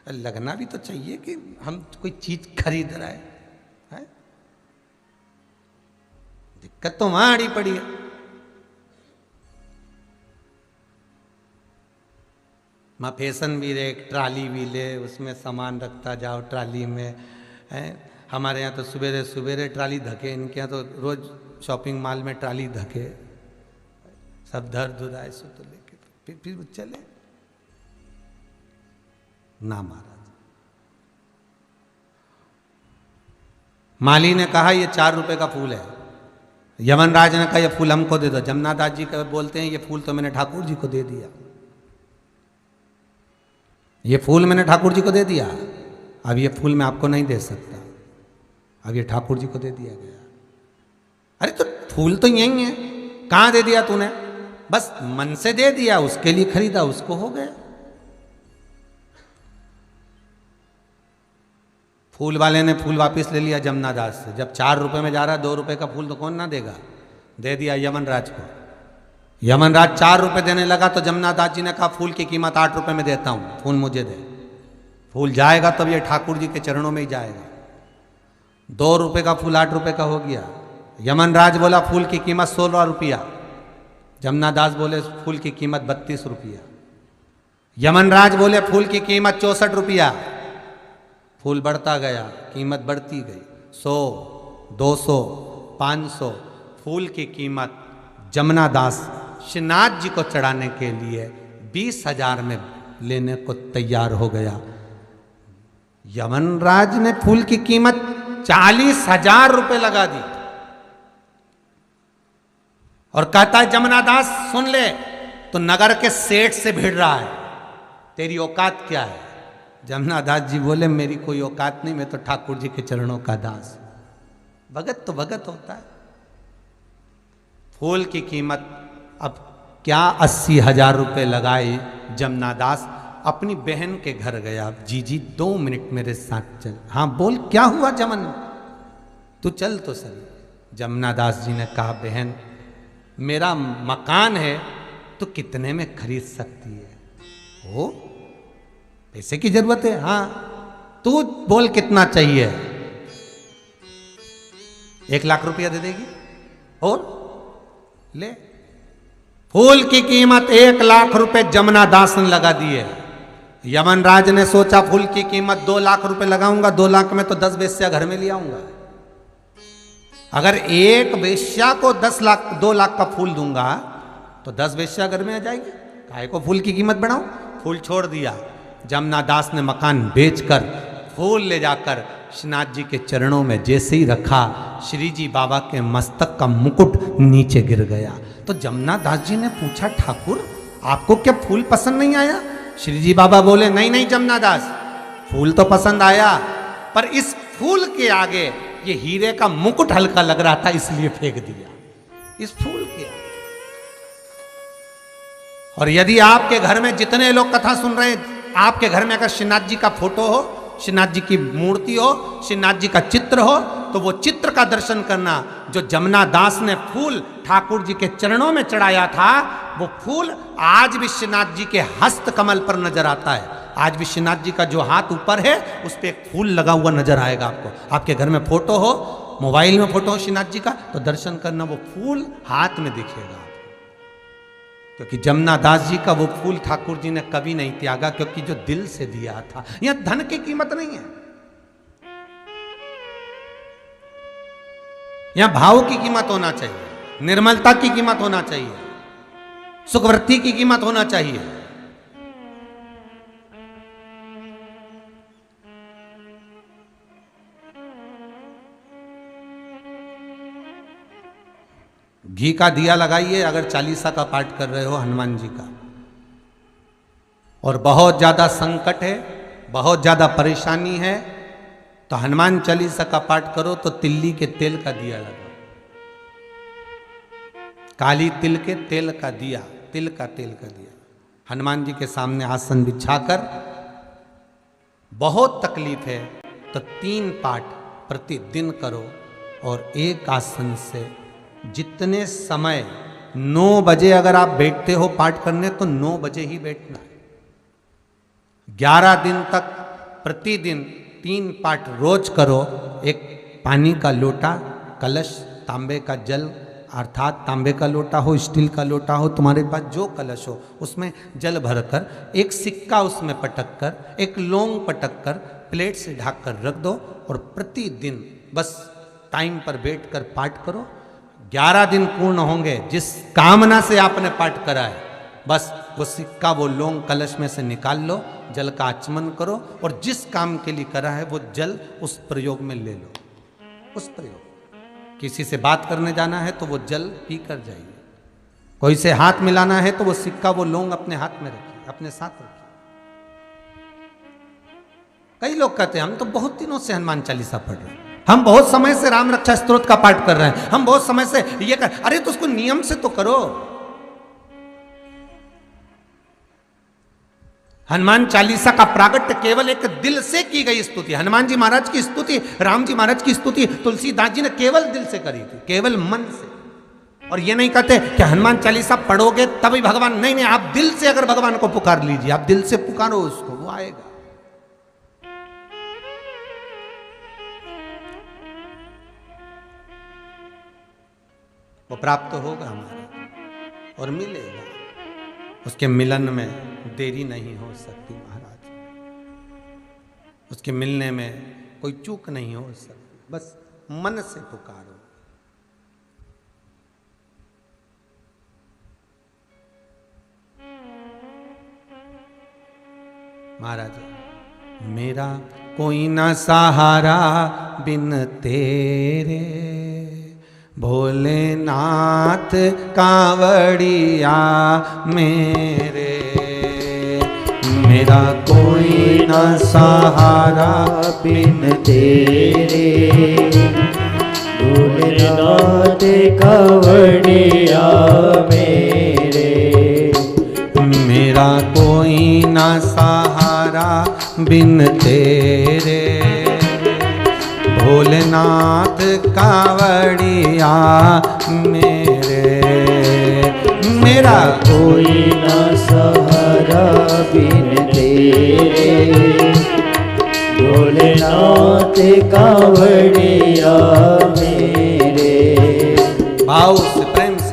लगना भी तो चाहिए कि हम कोई चीज खरीद रहे हैं। दिक्कत तो वहां अड़ी पड़ी है। माँ फैशन भी ले, ट्राली भी ले, उसमें सामान रखता जाओ ट्राली में है। हमारे यहाँ तो सवेरे सवेरे ट्राली धके, इनके यहाँ तो रोज शॉपिंग मॉल में ट्राली धके, सब धर धुराए सो तो लेके फिर चले ना। महाराज माली ने कहा ये 4 रुपए का फूल है। यमनराज ने कहा ये फूल हमको दे दो। जमुना दास जी बोलते हैं ये फूल तो मैंने ठाकुर जी को दे दिया, ये फूल मैंने ठाकुर जी को दे दिया, अब ये फूल मैं आपको नहीं दे सकता, अब ये ठाकुर जी को दे दिया गया। अरे तो फूल तो यही है, कहां दे दिया तूने? बस मन से दे दिया, उसके लिए खरीदा, उसको हो गया। फूल वाले ने फूल वापस ले लिया जमुना दास से। जब 4 रुपए में जा रहा है, 2 रुपए का फूल तो कौन ना देगा? दे दिया यमनराज को। यमनराज 4 रुपए देने लगा तो जमुना दास जी ने कहा फूल की कीमत 8 रुपए में देता हूं, फूल मुझे दे। फूल जाएगा तब ये ठाकुर जी के चरणों में ही जाएगा। 2 रुपए का फूल 8 रुपए का हो गया। यमनराज बोला फूल की कीमत 16 रुपया। जमुना दास बोले फूल की कीमत 32 रुपया। यमनराज बोले फूल की कीमत 64 रुपया। फूल बढ़ता गया, कीमत बढ़ती गई। 100, 200, 500 फूल की कीमत जमुना दास श्रीनाथ जी को चढ़ाने के लिए 20,000 में लेने को तैयार हो गया। यमनराज ने फूल की कीमत 40,000 रुपए लगा दी और कहता है जमुना दास सुन ले, तो नगर के सेठ से भिड़ रहा है, तेरी औकात क्या है? जमुना दास जी बोले मेरी कोई औकात नहीं, मैं तो ठाकुर जी के चरणों का दास। भगत तो भगत होता है। फूल की कीमत अब क्या 80,000 रुपए लगाए। जमुना दास अपनी बहन के घर गया। जी 2 मिनट मेरे साथ चल। हाँ बोल क्या हुआ जमन, तू चल तो सही। जमुना दास जी ने कहा बहन मेरा मकान है, तो कितने में खरीद सकती है? हो पैसे की जरूरत है? हाँ तू बोल कितना चाहिए? 1 लाख रुपया दे देगी? और ले। फूल की कीमत 1 लाख रुपए जमुना दास ने लगा दिए। यमनराज ने सोचा फूल की कीमत 2 लाख रुपए लगाऊंगा, 2 लाख में तो 10 वेश्या घर में ले आऊंगा। अगर एक वेश्या को 2 लाख का फूल दूंगा तो 10 वेश्या घर में आ जाएगी। काहे को फूल की कीमत बढ़ाऊं? फूल छोड़ दिया। जमुना दास ने मकान बेचकर फूल ले जाकर श्रीनाथ जी के चरणों में जैसे ही रखा, श्री जी बाबा के मस्तक का मुकुट नीचे गिर गया। तो जमुना दास जी ने पूछा ठाकुर आपको क्या फूल पसंद नहीं आया? श्री जी बाबा बोले नहीं नहीं जमुना दास, फूल तो पसंद आया, पर इस फूल के आगे ये हीरे का मुकुट हल्का लग रहा था इसलिए फेंक दिया इस फूल के आगे। और यदि आपके घर में जितने लोग कथा सुन रहे हैं, आपके घर में अगर श्रीनाथ जी का फोटो हो, श्रीनाथ जी की मूर्ति हो, श्रीनाथ जी का चित्र हो, तो वो चित्र का दर्शन करना जो जमुना दास ने फूल ठाकुर जी के चरणों में चढ़ाया था, वो फूल आज विश्वनाथ जी के हस्त कमल पर नजर आता है। आज विश्वनाथ जी का जो हाथ ऊपर है उस पर एक फूल लगा हुआ नजर आएगा आपको। आपके घर में फोटो हो, मोबाइल में फोटो हो श्रीनाथ जी का, तो दर्शन करना, वो फूल हाथ में दिखेगा। क्योंकि जमुना दास जी का वो फूल ठाकुर जी ने कभी नहीं त्यागा, क्योंकि जो दिल से दिया था। यहां धन की कीमत नहीं है, यहां भाव की कीमत होना चाहिए, निर्मलता की कीमत होना चाहिए, सुखवृत्ति की कीमत होना चाहिए। घी का दिया लगाइए अगर चालीसा का पाठ कर रहे हो हनुमान जी का, और बहुत ज्यादा संकट है, बहुत ज्यादा परेशानी है, तो हनुमान चालीसा का पाठ करो तो तिल्ली के तेल का दिया लगाओ, काली तिल के तेल का दिया, तिल का तेल का दिया हनुमान जी के सामने आसन बिछाकर। बहुत तकलीफ है तो 3 पाठ प्रतिदिन करो, और एक आसन से जितने समय, 9 बजे अगर आप बैठते हो पाठ करने तो 9 बजे ही बैठना है। 11 दिन तक प्रतिदिन 3 पाठ रोज करो। एक पानी का लोटा, कलश, तांबे का जल, अर्थात तांबे का लोटा हो, स्टील का लोटा हो, तुम्हारे पास जो कलश हो उसमें जल भरकर, एक सिक्का उसमें पटक कर, एक लौंग पटक कर प्लेट से ढक कर रख दो, और प्रतिदिन बस टाइम पर बैठ कर पाठ करो। 11 दिन पूर्ण होंगे, जिस कामना से आपने पाठ करा है, बस वो सिक्का, वो लौंग कलश में से निकाल लो, जल का आचमन करो, और जिस काम के लिए करा है वो जल उस प्रयोग में ले लो। उस प्रयोग, किसी से बात करने जाना है तो वो जल पी कर जाइए, कोई से हाथ मिलाना है तो वो सिक्का, वो लौंग अपने हाथ में रखिए, अपने साथ रखिए। कई लोग कहते हैं हम तो बहुत दिनों से हनुमान चालीसा पढ़ रहे हैं, हम बहुत समय से राम रक्षा स्तोत्र का पाठ कर रहे हैं, हम बहुत समय से ये कर, अरे तो उसको नियम से तो करो। हनुमान चालीसा का प्रागट्य केवल एक दिल से की गई स्तुति। हनुमान जी महाराज की स्तुति, राम जी महाराज की स्तुति तुलसीदास जी ने केवल दिल से करी थी, केवल मन से। और ये नहीं कहते कि हनुमान चालीसा पढ़ोगे तभी भगवान, नहीं नहीं, आप दिल से अगर भगवान को पुकार लीजिए, आप दिल से पुकारो उसको, वो आएगा। वो प्राप्त होगा हमारा और मिलेगा। उसके मिलन में देरी नहीं हो सकती महाराज, उसके मिलने में कोई चूक नहीं हो सकती, बस मन से पुकारो। महाराज, मेरा कोई ना सहारा बिन तेरे, भोलेनाथ कांवड़िया मेरे, मेरा कोई ना सहारा बिन तेरे, भोलेनाथ कांवड़िया मेरे, मेरा कोई ना सहारा बिन तेरे, भोलेनाथ कांवड़िया मेरे, मेरा कोई ना सहारा बिन तेरे, भोलेनाथ कांवड़िया मेरे। भाव से, प्रेम से।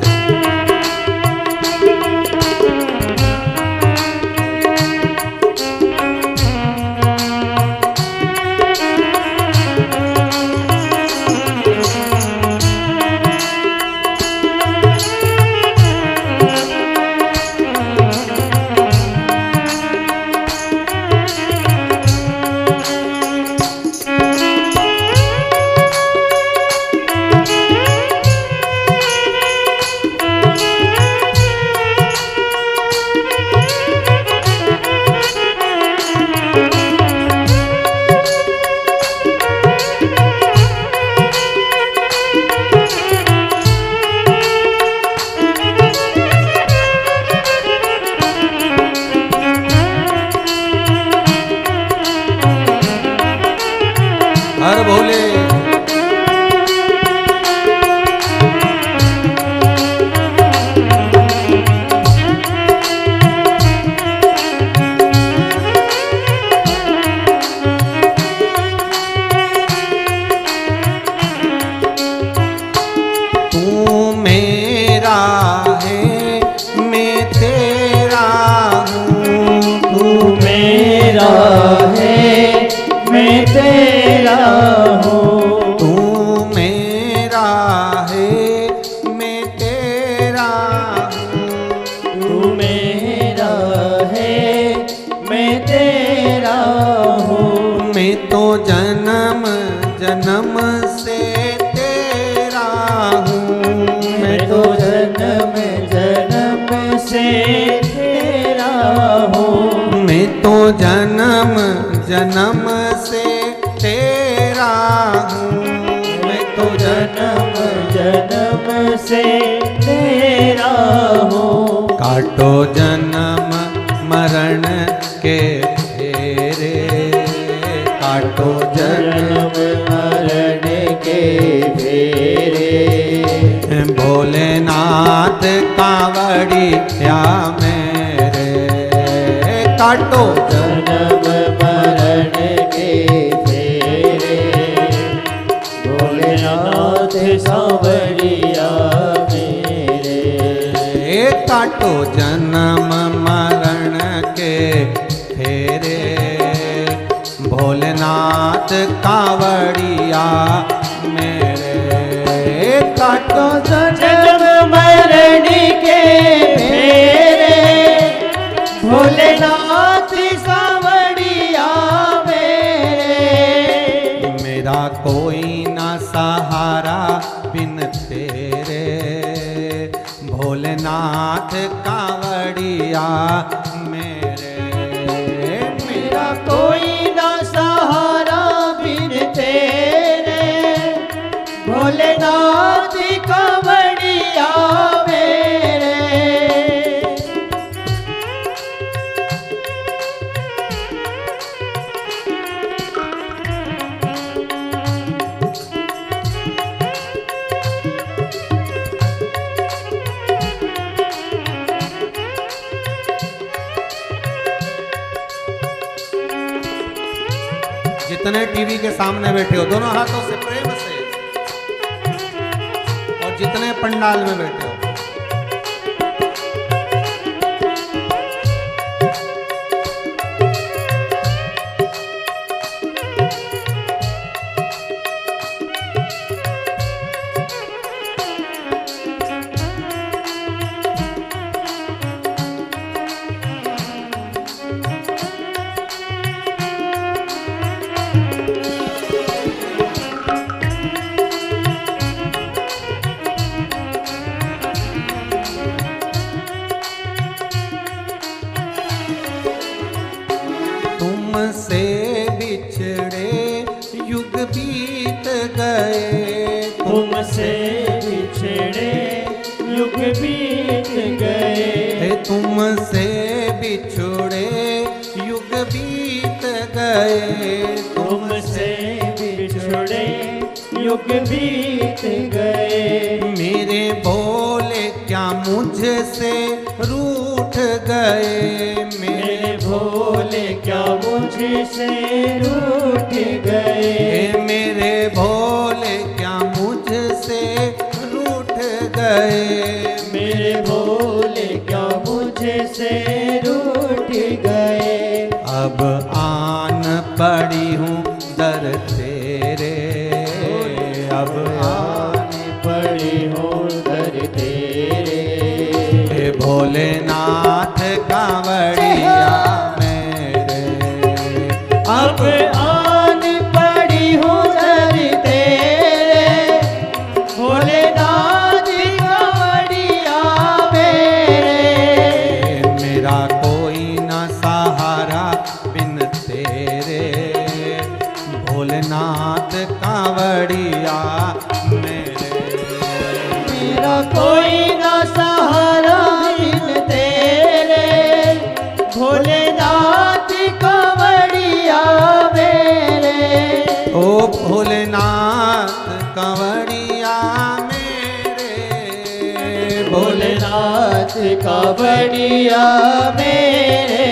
जन्म जन्म से तेरा हूँ, मैं तो जन्म जन्म से तेरा हूँ। काटो जन्म मरण के फेरे, काटो जन्म मरण के फेरे। भोलेनाथ कांवड़िया मेरे, काटो जन्म मरण के फेरे। भोलेनाथ सांवरिया मेरे, काटो जन्म मरण के फेरे। भोलेनाथ कांवड़िया मेरे, काटो जन्म मरण के फेरे। भोलेनाथ सांवरिया मेरे, मेरा कोई ना सहारा बिन तेरे। भोलेनाथ कांवड़िया मेरे, मेरा कोई ना सहारा बिन तेरे। भोलेनाथ कांवड़िया मेरे, जितने टीवी के सामने बैठे हो दोनों हाथों से प्रेम से, और जितने पंडाल में बैठे हो, तुमसे बिछड़े युग बीत गए। तुमसे बिछड़े युग बीत गए। तुमसे बिछड़े युग बीत गए। तुमसे बिछड़े युग बीत गए। मेरे भोले क्या मुझसे रूठ गए। मेरे भोले क्या मुझसे रूठ गए। मेरे भोले क्या मुझसे रूठ गए। मेरे भोले क्या मुझसे रूठ गए। अब आन पड़ी हूँ दर तेरे। अब आन पड़ी हूँ दर तेरे। हे भोलेनाथ कांवड़िया मेरे। अब आन पड़ी हूँ दर तेरे। भोलेनाथ कांवड़िया मेरे। मेरा कोई न सहारा बिन तेरे। भोलेनाथ कांवड़िया मेरे। मेरा कोई ना सहारा बिन तेरे। भोलेनाथ कांवड़िया मेरे। ओ भोलेनाथ कांवड़िया मेरे। भोलेनाथ कांवड़िया मेरे।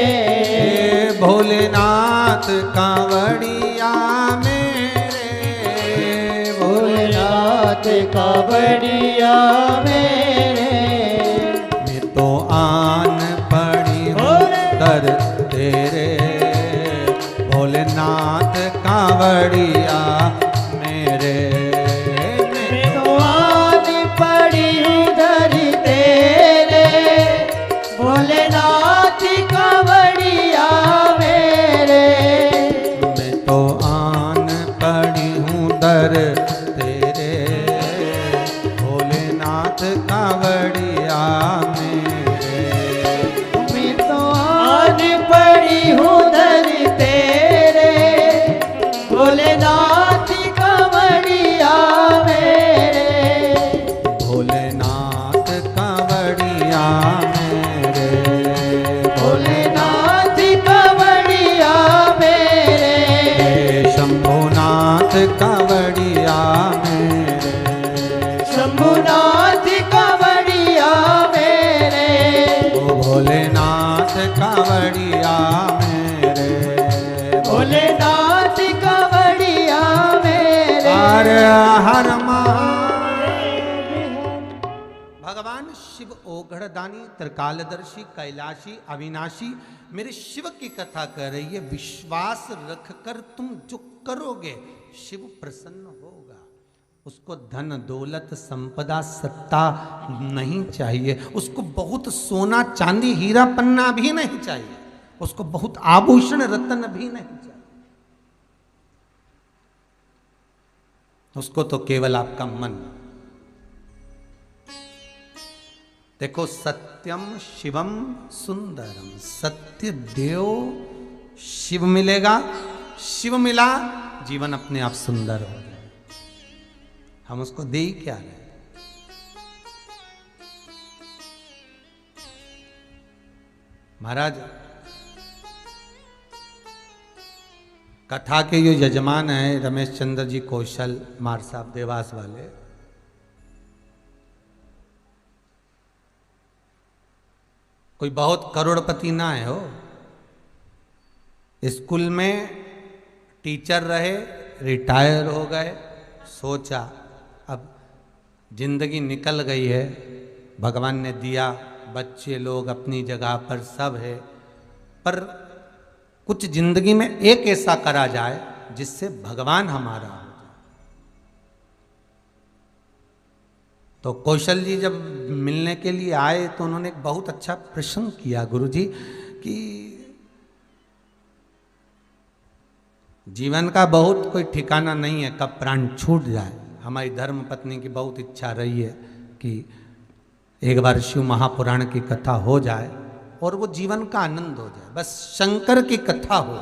भोलेनाथ कांवड़िया मेरे। भोलेनाथ कांवड़िया मेरे। मैं तो आन पड़ी हूँ दर तेरे। भोलेनाथ कांवड़िया मेरे। मैं तो आन पड़ी हूँ दर तेरे। भोलेनाथ कांवड़िया मेरे। मैं तो आन पड़ी हूँ दर तेरे। भोलेनाथ भगवान शिव ओघड़दानी, त्रिकालदर्शी, कैलाशी, अविनाशी मेरे शिव की कथा कर रही है। विश्वास रखकर तुम जो करोगे शिव प्रसन्न होगा। उसको धन दौलत संपदा सत्ता नहीं चाहिए, उसको बहुत सोना चांदी हीरा पन्ना भी नहीं चाहिए, उसको बहुत आभूषण रत्न भी नहीं चाहिए। उसको तो केवल आपका मन। देखो, सत्यम शिवम सुंदरम, सत्य देव शिव मिलेगा, शिव मिला जीवन अपने आप सुंदर हो जाए। हम उसको दे ही क्या रहे। महाराज, कथा के जो यजमान हैं रमेश चंद्र जी कौशल मार साहब देवास वाले, कोई बहुत करोड़पति ना है हो। स्कूल में टीचर रहे, रिटायर हो गए, सोचा अब जिंदगी निकल गई है, भगवान ने दिया, बच्चे लोग अपनी जगह पर सब है, पर कुछ जिंदगी में एक ऐसा करा जाए जिससे भगवान हमारा हो जाए। तो कौशल जी जब मिलने के लिए आए तो उन्होंने एक बहुत अच्छा प्रश्न किया, गुरुजी, कि जीवन का बहुत कोई ठिकाना नहीं है, कब प्राण छूट जाए। हमारी धर्म पत्नी की बहुत इच्छा रही है कि एक बार शिव महापुराण की कथा हो जाए और वो जीवन का आनंद हो जाए, बस शंकर की कथा हो।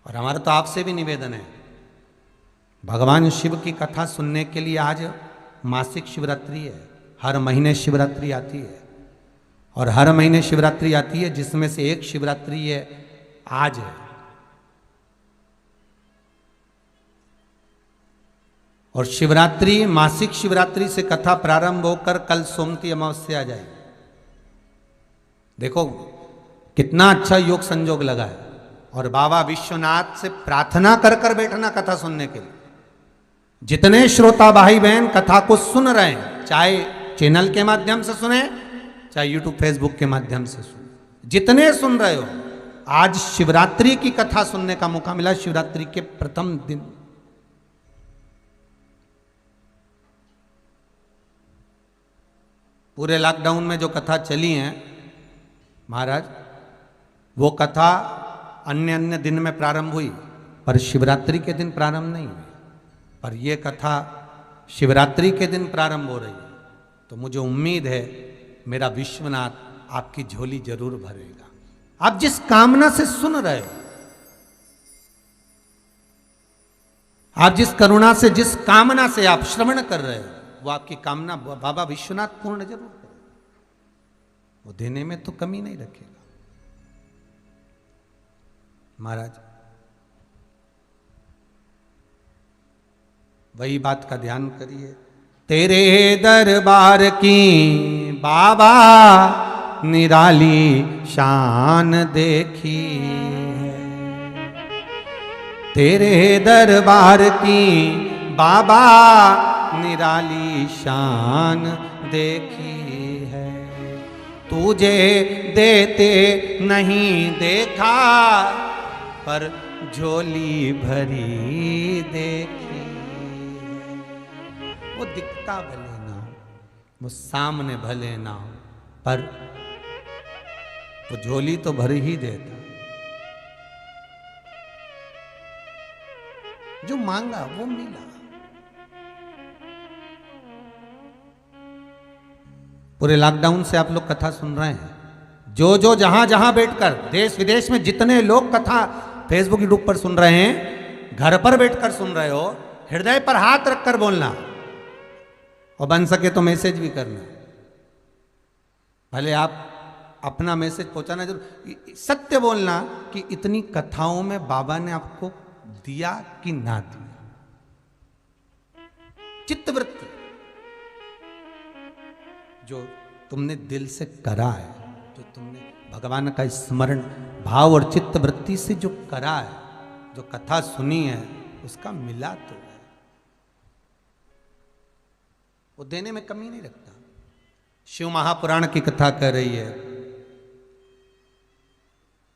और हमारा तो आपसे भी निवेदन है, भगवान शिव की कथा सुनने के लिए आज मासिक शिवरात्रि है, हर महीने शिवरात्रि आती है, और हर महीने शिवरात्रि आती है जिसमें से एक शिवरात्रि है आज है। और शिवरात्रि, मासिक शिवरात्रि से कथा प्रारंभ होकर कल सोमती अमावस्या आ जाएगी। देखो कितना अच्छा योग संजोग लगा है। और बाबा विश्वनाथ से प्रार्थना कर कर बैठना कथा सुनने के लिए। जितने श्रोता भाई बहन कथा को सुन रहे हैं, चाहे चैनल के माध्यम से सुने, चाहे यूट्यूब फेसबुक के माध्यम से सुने, जितने सुन रहे हो, आज शिवरात्रि की कथा सुनने का मौका मिला। शिवरात्रि के प्रथम दिन पूरे लॉकडाउन में जो कथा चली है महाराज, वो कथा अन्य अन्य दिन में प्रारंभ हुई, पर शिवरात्रि के दिन प्रारंभ नहीं हुई। पर ये कथा शिवरात्रि के दिन प्रारंभ हो रही है। तो मुझे उम्मीद है मेरा विश्वनाथ आपकी झोली जरूर भरेगा। आप जिस कामना से सुन रहे हो, आप जिस करुणा से, जिस कामना से आप श्रवण कर रहे हो, वो आपकी कामना बाबा विश्वनाथ पूर्ण जरूर करेगा। वो देने में तो कमी नहीं रखेगा। महाराज, वही बात का ध्यान करिए। तेरे दरबार की बाबा निराली शान देखी है, तेरे दरबार की बाबा निराली शान देखी है। तुझे देते नहीं देखा, पर झोली भरी देखी। वो दिखता भले ना हो, वो सामने भले ना हो, पर वो झोली तो भर ही देता। जो मांगा वो मिला। पूरे लॉकडाउन से आप लोग कथा सुन रहे हैं। जो जो जहां जहां बैठकर, देश विदेश में जितने लोग कथा फेसबुक यूट्यूब पर सुन रहे हैं, घर पर बैठकर सुन रहे हो, हृदय पर हाथ रखकर बोलना, और बन सके तो मैसेज भी करना। भले आप अपना मैसेज पहुंचाना जरूर, सत्य बोलना कि इतनी कथाओं में बाबा ने आपको दिया कि ना दिया। चित्तवृत्ति जो तुमने दिल से करा है, जो तुमने भगवान का स्मरण भाव और चित्त वृत्ति से जो करा है, जो कथा सुनी है, उसका मिला तो है। वो देने में कमी नहीं रखता। शिव महापुराण की कथा कर रही है,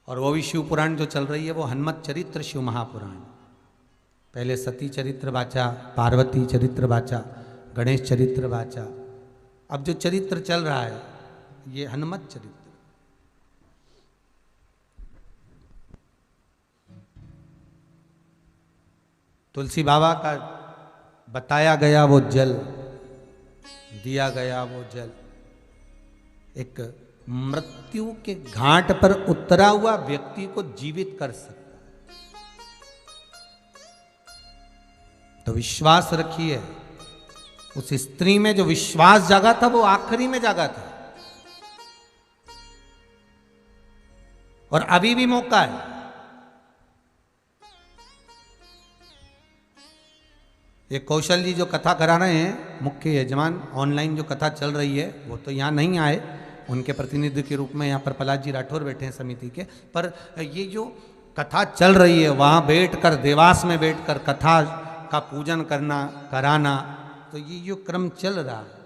और वो भी शिव पुराण जो चल रही है वो हनुमत चरित्र शिव महापुराण। पहले सती चरित्र वाचा, पार्वती चरित्र वाचा, गणेश चरित्र वाचा, अब जो चरित्र चल रहा है ये हनुमत चरित्र। तुलसी बाबा का बताया गया वो जल, दिया गया वो जल, एक मृत्यु के घाट पर उतरा हुआ व्यक्ति को जीवित कर सकता। तो विश्वास रखिए, उस स्त्री में जो विश्वास जागा था वो आखिरी में जागा था, और अभी भी मौका है। ये कौशल जी जो कथा करा रहे हैं, मुख्य यजमान, ऑनलाइन जो कथा चल रही है, वो तो यहाँ नहीं आए, उनके प्रतिनिधि के रूप में यहाँ पर प्रहलाद जी राठौर बैठे हैं समिति के, पर ये जो कथा चल रही है वहाँ बैठकर, देवास में बैठकर कथा का पूजन करना, कराना, तो ये जो क्रम चल रहा है,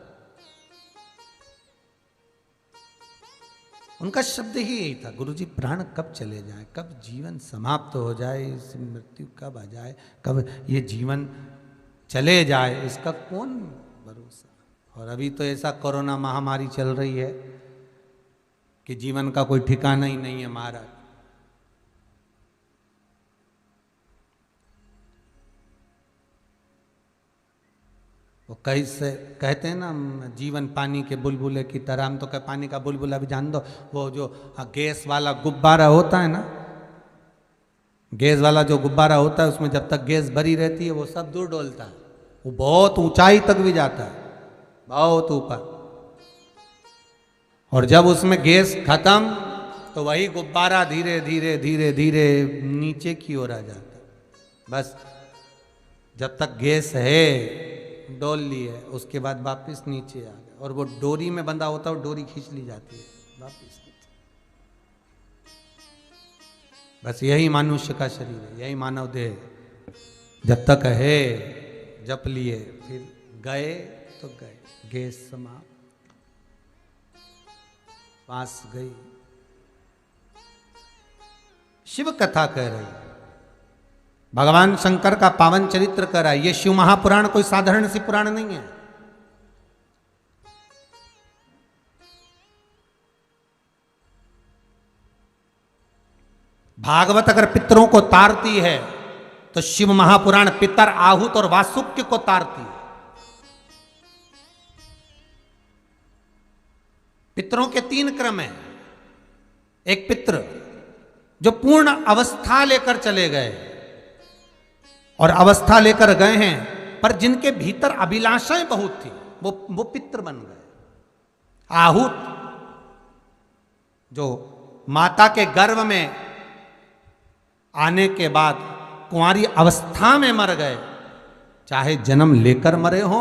उनका शब्द ही यही था, गुरुजी प्राण कब चले जाए, कब जीवन समाप्त हो जाए, इस मृत्यु कब आ जाए, कब ये जीवन चले जाए, इसका कौन भरोसा। और अभी तो ऐसा कोरोना महामारी चल रही है कि जीवन का कोई ठिकाना ही नहीं है महाराज। वो कैसे कहते हैं ना, जीवन पानी के बुलबुले की तरह। हम तो कह पानी का बुलबुला भी जान दो, वो जो गैस वाला गुब्बारा होता है ना, गैस वाला जो गुब्बारा होता है उसमें जब तक गैस भरी रहती है वो सब दूर डोलता है, वो बहुत ऊंचाई तक भी जाता है, बहुत ऊपर। और जब उसमें गैस खत्म तो वही गुब्बारा धीरे धीरे धीरे धीरे नीचे की ओर आ जाता है। बस जब तक गैस है डोल ली है, उसके बाद वापस नीचे आ गया, और वो डोरी में बंधा होता है, वो डोरी खींच ली जाती है वापस नीचे। बस यही मनुष्य का शरीर है, यही मानव देह। जब तक है जप लिए, फिर गए तो गए, गैस समाप्त, पास गई। शिव कथा कह रही, भगवान शंकर का पावन चरित्र कह रहा है। ये शिव महापुराण कोई साधारण सी पुराण नहीं है। भागवत अगर पितरों को तारती है तो शिव महापुराण पितर, आहूत और वासुक्य को तारती है। पितरों के 3 क्रम हैं। एक पित्र जो पूर्ण अवस्था लेकर चले गए और अवस्था लेकर गए हैं, पर जिनके भीतर अभिलाषाएं बहुत थी, वो पित्र बन गए। आहूत जो माता के गर्भ में आने के बाद कुंवारी अवस्था में मर गए, चाहे जन्म लेकर मरे हो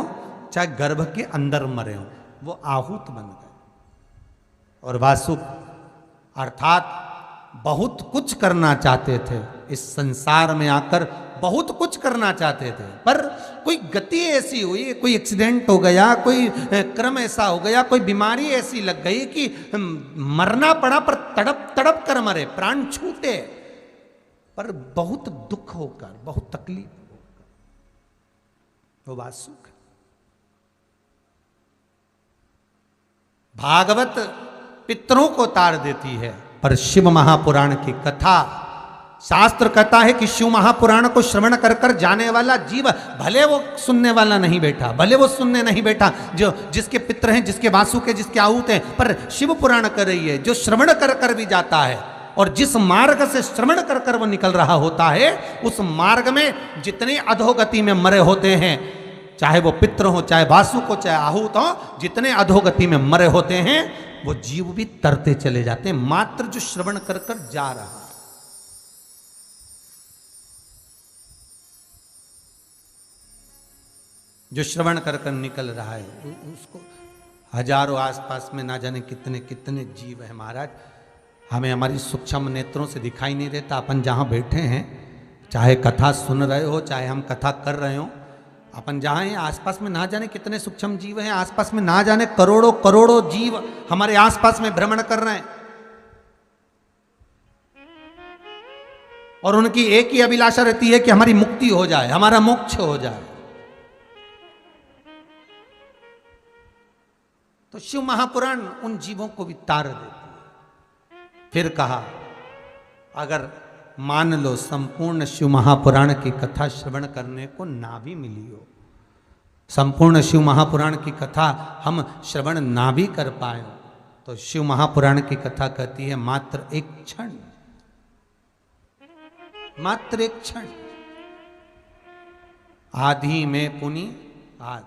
चाहे गर्भ के अंदर मरे हो, वो आहूत बन गए। और वासुक अर्थात बहुत कुछ करना चाहते थे, इस संसार में आकर बहुत कुछ करना चाहते थे, पर कोई गति ऐसी हुई, कोई एक्सीडेंट हो गया, कोई क्रम ऐसा हो गया, कोई बीमारी ऐसी लग गई कि मरना पड़ा, पर तड़प तड़प कर मरे, प्राण छूटे, पर बहुत दुख होकर, बहुत तकलीफ होकर। वो वासुक। भागवत पितरों को तार देती है, पर शिव महापुराण की कथा, शास्त्र कहता है कि शिव महापुराण को श्रवण कर कर जाने वाला जीव, भले वो सुनने वाला नहीं बैठा, भले वो सुनने नहीं बैठा, जो जिसके पितर हैं, जिसके वासुक है, जिसके आहूत हैं, पर शिव पुराण कर रही है, जो श्रवण कर कर भी जाता है, और जिस मार्ग से श्रवण कर कर वो निकल रहा होता है, उस मार्ग में जितने अधोगति में मरे होते हैं, चाहे वो पितर हो, चाहे वासुक हो, चाहे आहूत हो, जितने अधोगति में मरे होते हैं, वो जीव भी तरते चले जाते हैं, मात्र जो श्रवण कर कर जा रहा है। जो श्रवण कर कर निकल रहा है, उसको हजारों आसपास में ना जाने कितने कितने जीव है महाराज, हमें हमारी सूक्ष्म नेत्रों से दिखाई नहीं देता। अपन जहाँ बैठे हैं, चाहे कथा सुन रहे हो, चाहे हम कथा कर रहे हो, अपन जहां हैं आसपास में ना जाने कितने सूक्ष्म जीव हैं, आसपास में ना जाने करोड़ों करोड़ों जीव हमारे आसपास में भ्रमण कर रहे हैं, और उनकी एक ही अभिलाषा रहती है कि हमारी मुक्ति हो जाए, हमारा मोक्ष हो जाए। तो शिव महापुराण उन जीवों को भी तार देती है। फिर कहा, अगर मान लो संपूर्ण शिव महापुराण की कथा श्रवण करने को ना भी मिली हो, संपूर्ण शिव महापुराण की कथा हम श्रवण ना भी कर पाए, तो शिव महापुराण की कथा कहती है मात्र एक क्षण, मात्र एक क्षण, आधी में पुनि आध,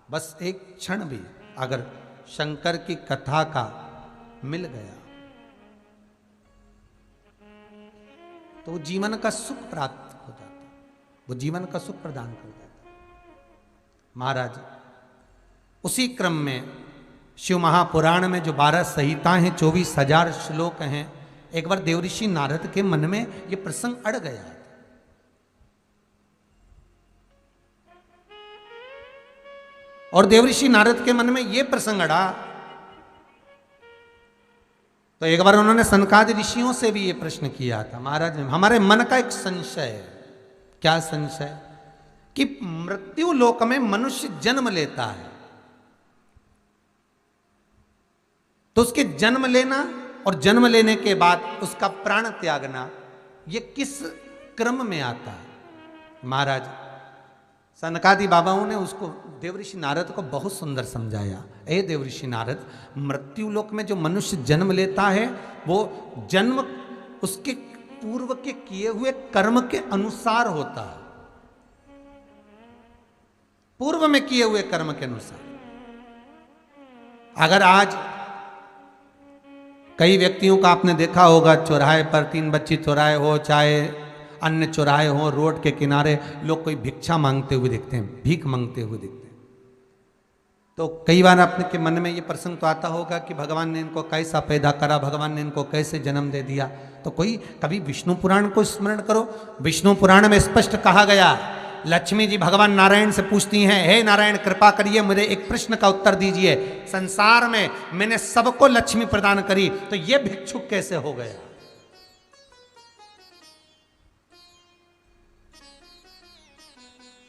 बस एक क्षण भी अगर शंकर की कथा का मिल गया तो वो जीवन का सुख प्राप्त हो जाता, वो जीवन का सुख प्रदान कर देता। महाराज उसी क्रम में शिव महापुराण में जो 12 संहिताएं हैं, 24,000 श्लोक हैं, एक बार देवऋषि नारद के मन में ये प्रसंग अड़ गया। और देवऋषि नारद के मन में ये प्रसंग अड़ा तो एक बार उन्होंने सनकादि ऋषियों से भी ये प्रश्न किया था, महाराज हमारे मन का एक संशय है। क्या संशय? कि मृत्यु लोक में मनुष्य जन्म लेता है तो उसके जन्म लेना और जन्म लेने के बाद उसका प्राण त्यागना, ये किस क्रम में आता है? महाराज सनकादि बाबाओं ने उसको देवऋषि नारद को बहुत सुंदर समझाया। ए देवऋषि नारद, मृत्यु लोक में जो मनुष्य जन्म लेता है वो जन्म उसके पूर्व के किए हुए कर्म के अनुसार होता है, पूर्व में किए हुए कर्म के अनुसार। अगर आज कई व्यक्तियों का आपने देखा होगा, चौराहे पर 3 बच्ची चौराहे हो, चाहे अन्य चौराहे हो, रोड के किनारे लोग कोई भिक्षा मांगते हुए दिखते हैं, भीख मांगते हुए दिखते हैं। तो कई बार अपने के मन में ये प्रसंग तो आता होगा कि भगवान ने इनको कैसा पैदा करा, भगवान ने इनको कैसे जन्म दे दिया। तो कोई कभी विष्णु पुराण को स्मरण करो। विष्णु पुराण में स्पष्ट कहा गया, लक्ष्मी जी भगवान नारायण से पूछती हैं, हे नारायण कृपा करिए मुझे एक प्रश्न का उत्तर दीजिए, संसार में मैंने सबको लक्ष्मी प्रदान करी तो ये भिक्षुक कैसे हो गया?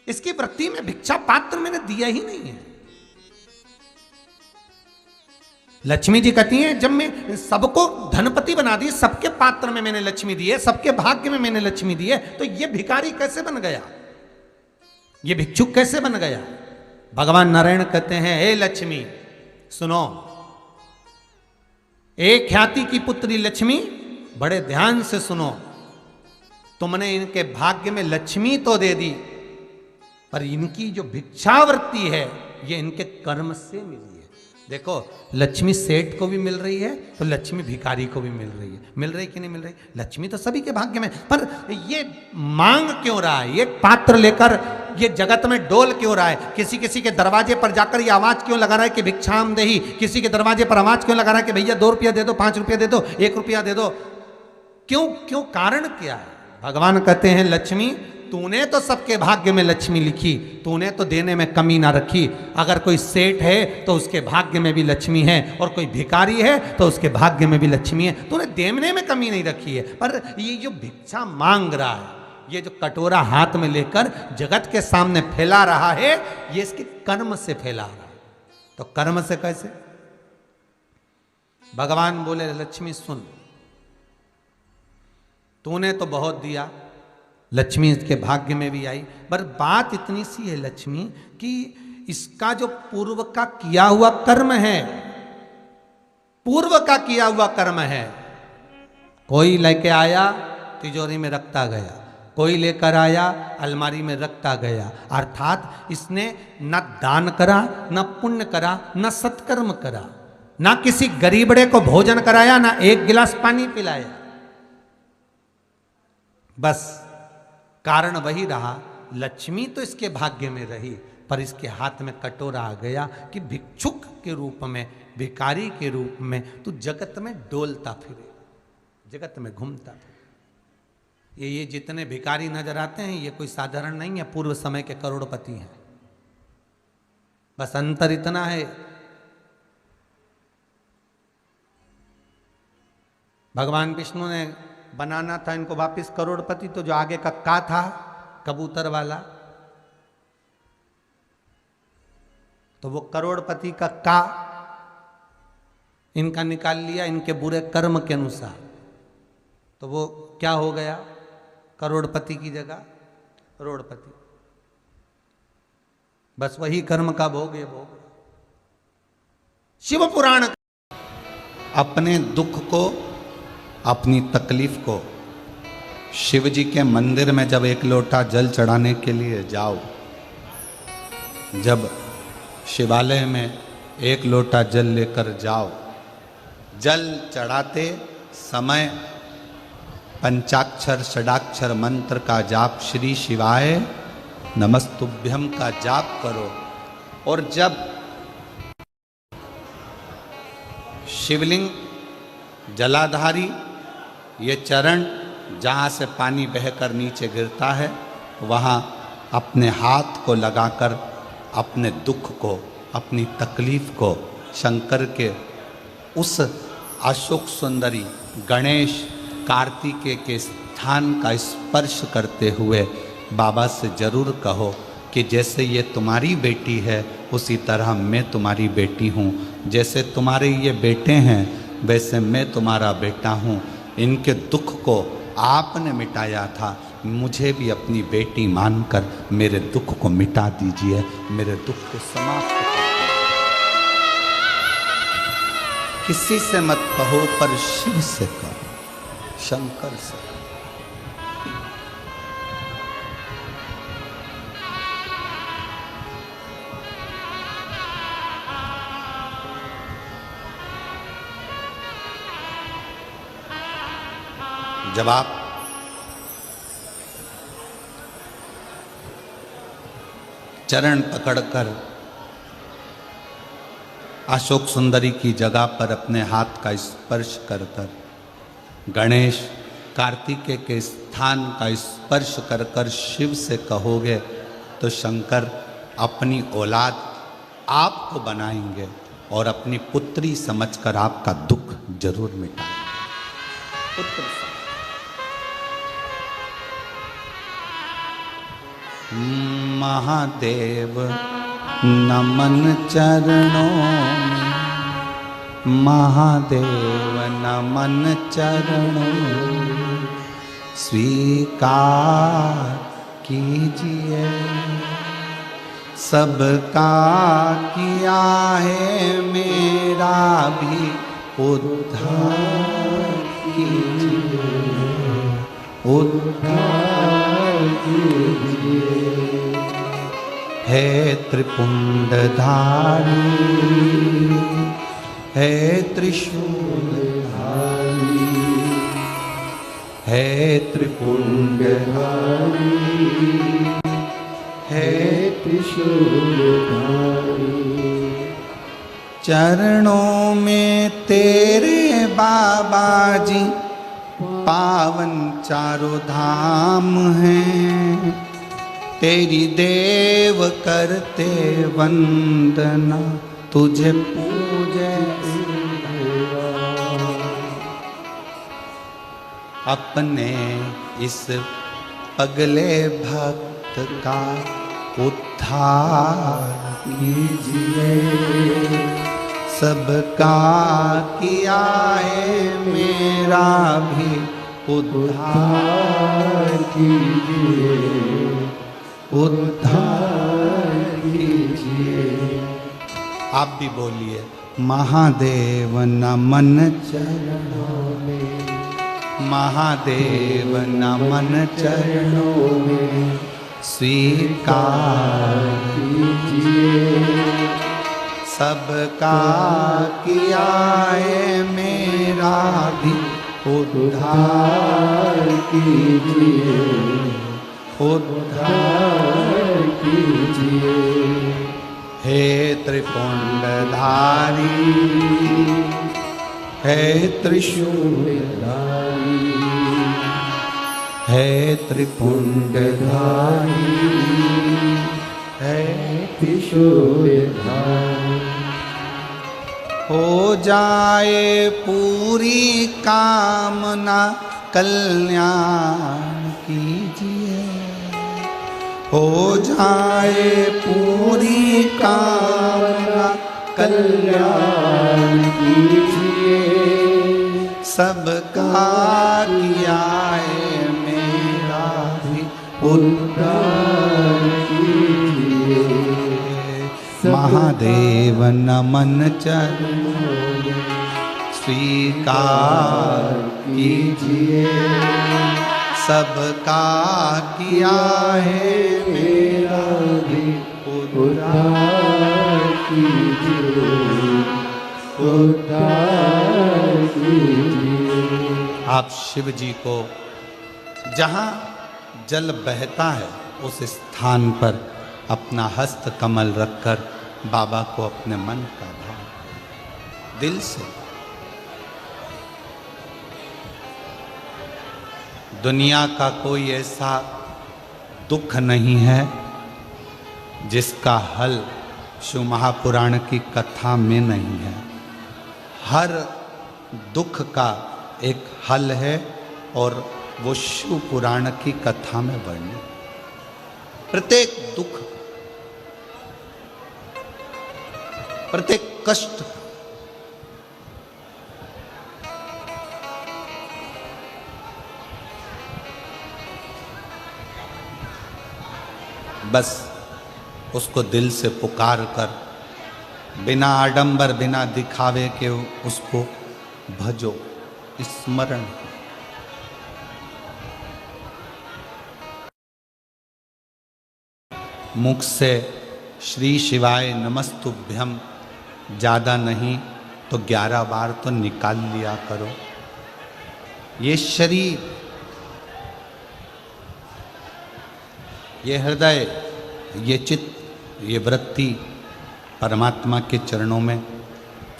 इसकी वृत्ति में भिक्षा पात्र मैंने दिया ही नहीं है। लक्ष्मी जी कहती हैं, जब मैं सबको धनपति बना दी, सबके पात्र में मैंने लक्ष्मी दी है, सबके भाग्य में मैंने लक्ष्मी दी है, तो ये भिखारी कैसे बन गया, ये भिक्षुक कैसे बन गया? भगवान नारायण कहते हैं, हे लक्ष्मी सुनो, एक ख्याति की पुत्री लक्ष्मी, बड़े ध्यान से सुनो, तुमने इनके भाग्य में लक्ष्मी तो दे दी, पर इनकी जो भिक्षावृत्ति है ये इनके कर्म से मिली है। देखो, लक्ष्मी सेठ को भी मिल रही है तो लक्ष्मी भिखारी को भी मिल रही है। मिल रही कि नहीं मिल रही? लक्ष्मी तो सभी के भाग्य में, पर ये मांग क्यों रहा है? ये पात्र लेकर ये जगत में डोल क्यों रहा है? किसी किसी के दरवाजे पर जाकर ये आवाज क्यों लगा रहा है कि भिक्षाम देही? किसी के दरवाजे पर आवाज क्यों लगा रहा है कि भैया 2 रुपया दे दो, 5 रुपया दे दो, 1 रुपया दे दो? क्यों क्यों? कारण क्या है? भगवान कहते हैं, लक्ष्मी तूने तो सबके भाग्य में लक्ष्मी लिखी, तूने तो देने में कमी ना रखी। अगर कोई सेठ है तो उसके भाग्य में भी लक्ष्मी है, और कोई भिखारी है तो उसके भाग्य में भी लक्ष्मी है। तूने देने में कमी नहीं रखी है। पर ये जो भिक्षा मांग रहा है, ये जो कटोरा हाथ में लेकर जगत के सामने फैला रहा है, ये इसके कर्म से फैला रहा है। तो कर्म से कैसे? भगवान बोले, लक्ष्मी सुन, तूने तो बहुत दिया, लक्ष्मी इसके भाग्य में भी आई, पर बात इतनी सी है लक्ष्मी कि इसका जो पूर्व का किया हुआ कर्म है, पूर्व का किया हुआ कर्म है, कोई लेके आया तिजोरी में रखता गया, कोई लेकर आया अलमारी में रखता गया। अर्थात इसने न दान करा, न पुण्य करा, न सत्कर्म करा, ना किसी गरीबड़े को भोजन कराया, ना 1 गिलास पानी पिलाया। बस कारण वही रहा, लक्ष्मी तो इसके भाग्य में रही, पर इसके हाथ में कटोरा आ गया कि भिक्षुक के रूप में, भिखारी के रूप में तू जगत में डोलता फिरे, जगत में घूमता फिरे। ये जितने भिखारी नजर आते हैं, ये कोई साधारण नहीं है, पूर्व समय के करोड़पति हैं। बस अंतर इतना है, भगवान विष्णु ने बनाना था इनको वापिस करोड़पति, तो जो आगे का था कबूतर वाला, तो वो करोड़पति का इनका निकाल लिया इनके बुरे कर्म के अनुसार, तो वो क्या हो गया, करोड़पति की जगह करोड़पति। बस वही कर्म का भोग ये भोग। शिव पुराण अपने दुख को, अपनी तकलीफ को शिव जी के मंदिर में जब एक लोटा जल चढ़ाने के लिए जाओ, जब शिवालय में एक लोटा जल लेकर जाओ, जल चढ़ाते समय पंचाक्षर षडाक्षर मंत्र का जाप, श्री शिवाय नमस्तुभ्यम का जाप करो, और जब शिवलिंग जलाधारी ये चरण जहाँ से पानी बहकर नीचे गिरता है, वहाँ अपने हाथ को लगाकर अपने दुख को, अपनी तकलीफ को शंकर के उस अशोक सुंदरी गणेश कार्तिकेय के स्थान का स्पर्श करते हुए बाबा से जरूर कहो कि जैसे ये तुम्हारी बेटी है उसी तरह मैं तुम्हारी बेटी हूँ, जैसे तुम्हारे ये बेटे हैं वैसे मैं तुम्हारा बेटा हूँ, इनके दुख को आपने मिटाया था, मुझे भी अपनी बेटी मानकर मेरे दुख को मिटा दीजिए, मेरे दुख को समाप्त कर। किसी से मत कहो पर शिव से कहो, शंकर से। जब आप चरण पकड़कर अशोक सुंदरी की जगह पर अपने हाथ का स्पर्श कर कर, गणेश कार्तिकेय के स्थान का स्पर्श कर कर शिव से कहोगे तो शंकर अपनी औलाद आपको बनाएंगे और अपनी पुत्री समझकर आपका दुख जरूर मिटाएंगे। पुत्र महादेव नमन चरणों में, महादेव नमन चरणों में, स्वीकार कीजिए सबका किया है मेरा भी उद्धार कीजिए, उद्धार कीजिए। है त्रिपुंडधारी, है त्रिशूलधारी, है त्रिपुंडधारी, है त्रिशूलधारी। चरणों में तेरे बाबा जी पावन चारों धाम हैं, तेरी देव करते वंदना, तुझे पूजे अपने इस पगले भक्त का उद्धार कीजिए, सबका किया है मेरा भी उद्धार कीजिए, उद्धार कीजिए। आप भी बोलिए महादेव नमन चरणों में, महादेव नमन चरणों में, स्वीकार कीजिए सबका किया है मेरा भी उद्धार कीजिए, उद्धार कीजिए। हे त्रिपुंडधारी, है त्रिशूलधारी, है त्रिपुंडधारी, है त्रिशूलधारी। हो जाए पूरी कामना कल्याण कीजिए, हो जाए पूरी कामना कल्याण कीजिए, सबका किया है मेरा भी उद्धार कीजिए। महादेव नमन चरणों में स्वीकार कीजिए, सबका किया है मेरा भी उद्धार कीजिए, उद्धार कीजिए। आप शिव जी को जहाँ जल बहता है उस स्थान पर अपना हस्त कमल रखकर बाबा को अपने मन का भाव दिल से, दुनिया का कोई ऐसा दुख नहीं है जिसका हल शिव महापुराण की कथा में नहीं है। हर दुख का एक हल है और वो शिव पुराण की कथा में वर्णित। प्रत्येक दुख, प्रत्येक कष्ट बस उसको दिल से पुकार कर, बिना आडंबर बिना दिखावे के उसको भजो, स्मरण। मुख से श्री शिवाय नमस्तुभ्यम ज़्यादा नहीं तो 11 बार तो निकाल लिया करो। ये शरीर, ये हृदय, ये चित्त, ये वृत्ति परमात्मा के चरणों में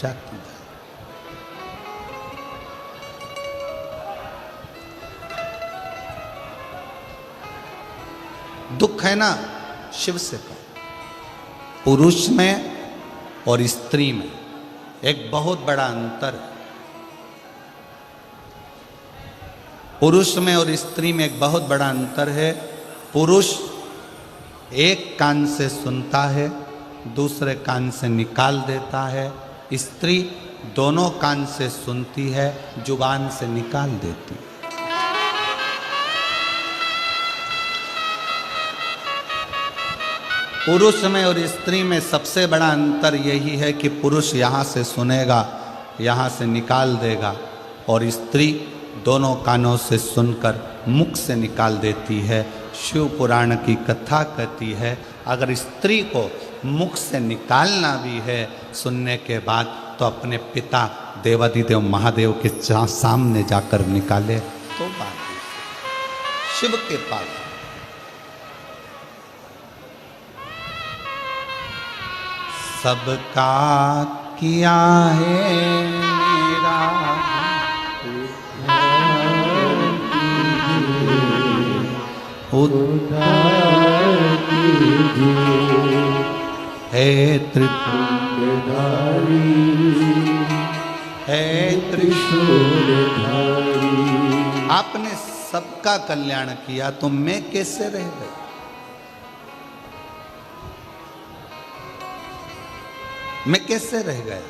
जाती है। दुख है ना, शिव से कहो। पुरुष में और स्त्री में एक बहुत बड़ा अंतर है। पुरुष में और स्त्री में एक बहुत बड़ा अंतर है। पुरुष एक कान से सुनता है, दूसरे कान से निकाल देता है। स्त्री दोनों कान से सुनती है, जुबान से निकाल देती है। पुरुष में और स्त्री में सबसे बड़ा अंतर यही है कि पुरुष यहाँ से सुनेगा, यहाँ से निकाल देगा, और स्त्री दोनों कानों से सुनकर मुख से निकाल देती है। शिव पुराण की कथा कहती है, अगर स्त्री को मुख से निकालना भी है सुनने के बाद, तो अपने पिता देवादिदेव महादेव के सामने जाकर निकाले तो बात शिव के पास। सबका किया है मेरा उद्धार कीजिए, हे त्रिशूलधारी, हे त्रिशूलधारी। आपने सबका कल्याण किया तो मैं कैसे रह गई? मैं कैसे रह गया?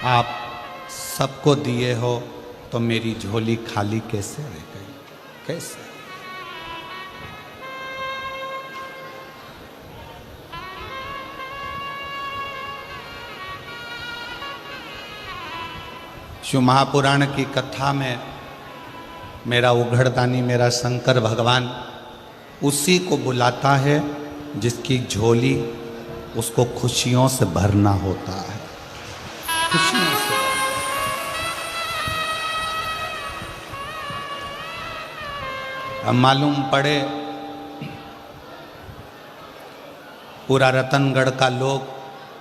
आप सबको दिए हो तो मेरी झोली खाली कैसे रह गई? कैसे? शिव महापुराण की कथा में मेरा उघड़दानी, मेरा शंकर भगवान उसी को बुलाता है जिसकी झोली उसको खुशियों से भरना होता है। खुशियों से अब मालूम पड़े पूरा रतनगढ़ का लोग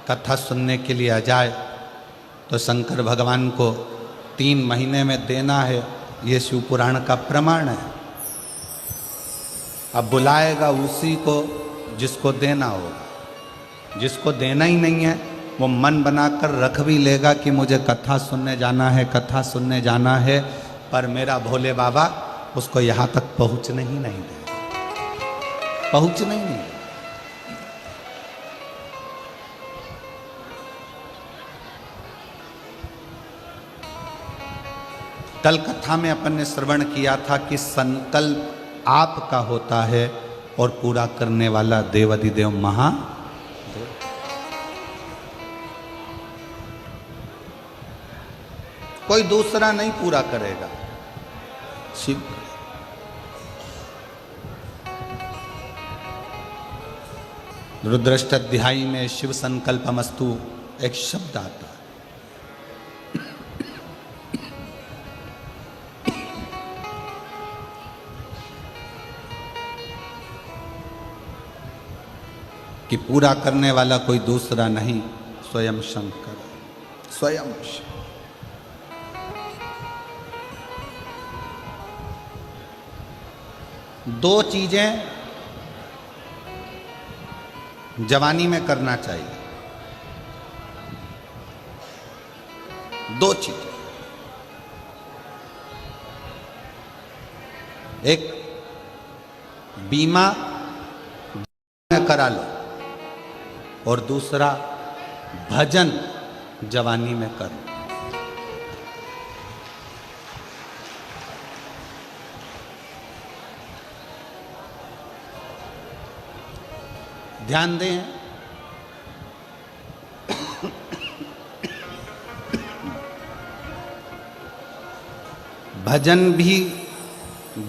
कथा सुनने के लिए आ जाए तो शंकर भगवान को 3 महीने में देना है, ये शिव पुराण का प्रमाण है। अब बुलाएगा उसी को जिसको देना होगा। जिसको देना ही नहीं है वो मन बनाकर रख भी लेगा कि मुझे कथा सुनने जाना है, कथा सुनने जाना है, पर मेरा भोले बाबा उसको यहाँ तक पहुँचने ही नहीं देगा, पहुँचने ही नहीं देगा। कल कथा में अपन ने श्रवण किया था कि संकल्प आपका होता है और पूरा करने वाला देवाधिदेव महादेव। कोई दूसरा नहीं पूरा करेगा, शिव। रुद्राष्टध्यायी में शिव संकल्पमस्तु एक शब्द आता है। कि पूरा करने वाला कोई दूसरा नहीं, स्वयं शंकर, स्वयं शिव। दो चीजें जवानी में करना चाहिए, दो चीजें। एक बीमा करा लो और दूसरा भजन जवानी में करो। ध्यान दें, भजन भी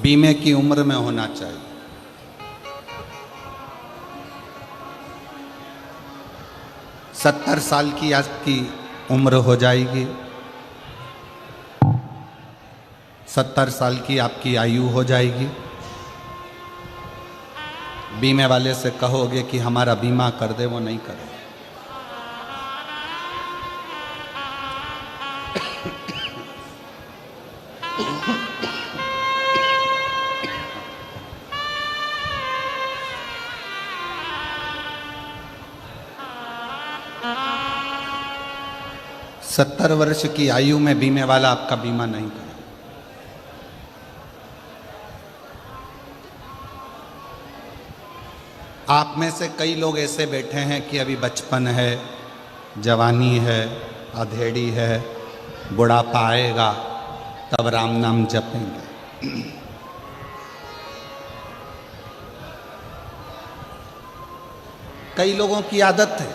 बीमे की उम्र में होना चाहिए। सत्तर साल की आपकी उम्र हो जाएगी, 70 साल की आपकी आयु हो जाएगी, बीमे वाले से कहोगे कि हमारा बीमा कर दे, वो नहीं करे। सत्तर वर्ष की आयु में बीमे वाला आपका बीमा नहीं करे। आप में से कई लोग ऐसे बैठे हैं कि अभी बचपन है, जवानी है, अधेड़ी है, बुढ़ापा आएगा तब राम नाम जपेंगे। कई लोगों की आदत है,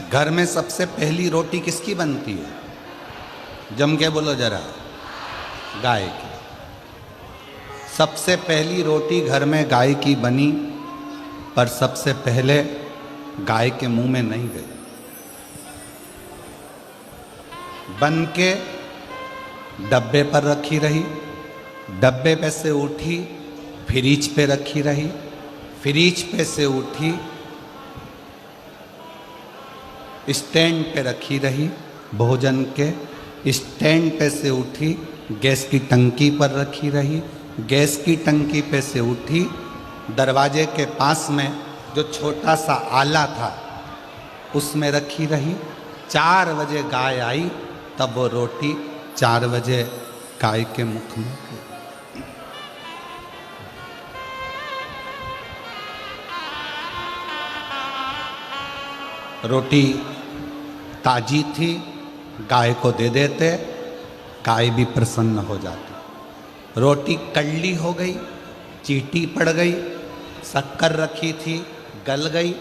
घर में सबसे पहली रोटी किसकी बनती है? जम के बोलो जरा, गाय की। सबसे पहली रोटी घर में गाय की बनी, पर सबसे पहले गाय के मुंह में नहीं गई, बन के डब्बे पर रखी रही, डब्बे पे से उठी फ्रिज पे रखी रही, फ्रिज पे से उठी स्टैंड पे रखी रही, भोजन के स्टैंड पे से उठी गैस की टंकी पर रखी रही, गैस की टंकी पे से उठी दरवाजे के पास में जो छोटा सा आला था उसमें रखी रही। 4 बजे गाय आई तब वो रोटी 4 बजे गाय के मुख में गई। रोटी ताजी थी, गाय को दे देते, गाय भी प्रसन्न हो जाती। रोटी कड़ली हो गई, चीटी पड़ गई, शक्कर रखी थी गल गई,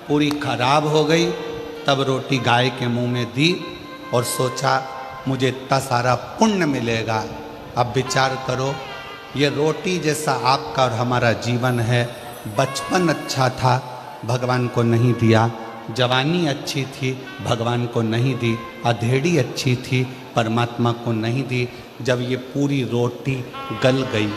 पूरी खराब हो गई, तब रोटी गाय के मुंह में दी और सोचा मुझे इतना सारा पुण्य मिलेगा। अब विचार करो, ये रोटी जैसा आपका और हमारा जीवन है। बचपन अच्छा था, भगवान को नहीं दिया, जवानी अच्छी थी, भगवान को नहीं दी, अधेड़ी अच्छी थी, परमात्मा को नहीं दी। जब ये पूरी रोटी गल गई,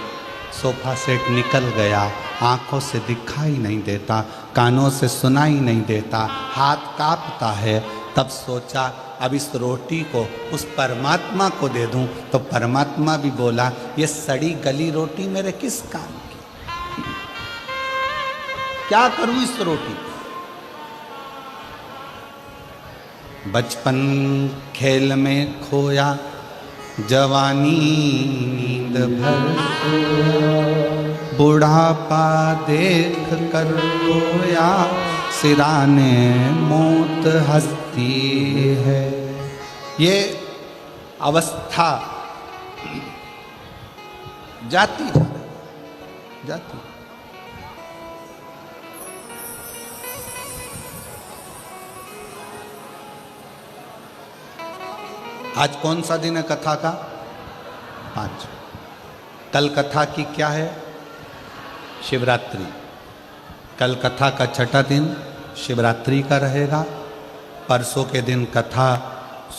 सोफा सेट निकल गया, आँखों से दिखाई नहीं देता, कानों से सुनाई नहीं देता, हाथ कांपता है, तब सोचा अब इस रोटी को उस परमात्मा को दे दूं। तो परमात्मा भी बोला ये सड़ी गली रोटी मेरे किस काम की? क्या करूं इस रोटी को? बचपन खेल में खोया, जवानी नींद भर बुढ़ापा देख कर रोया, सिराने मौत हंसती है। ये अवस्था जाती जाती। आज कौन सा दिन है कथा का? 5। कल कथा की क्या है? शिवरात्रि। कल कथा का छठा दिन शिवरात्रि का रहेगा। परसों के दिन कथा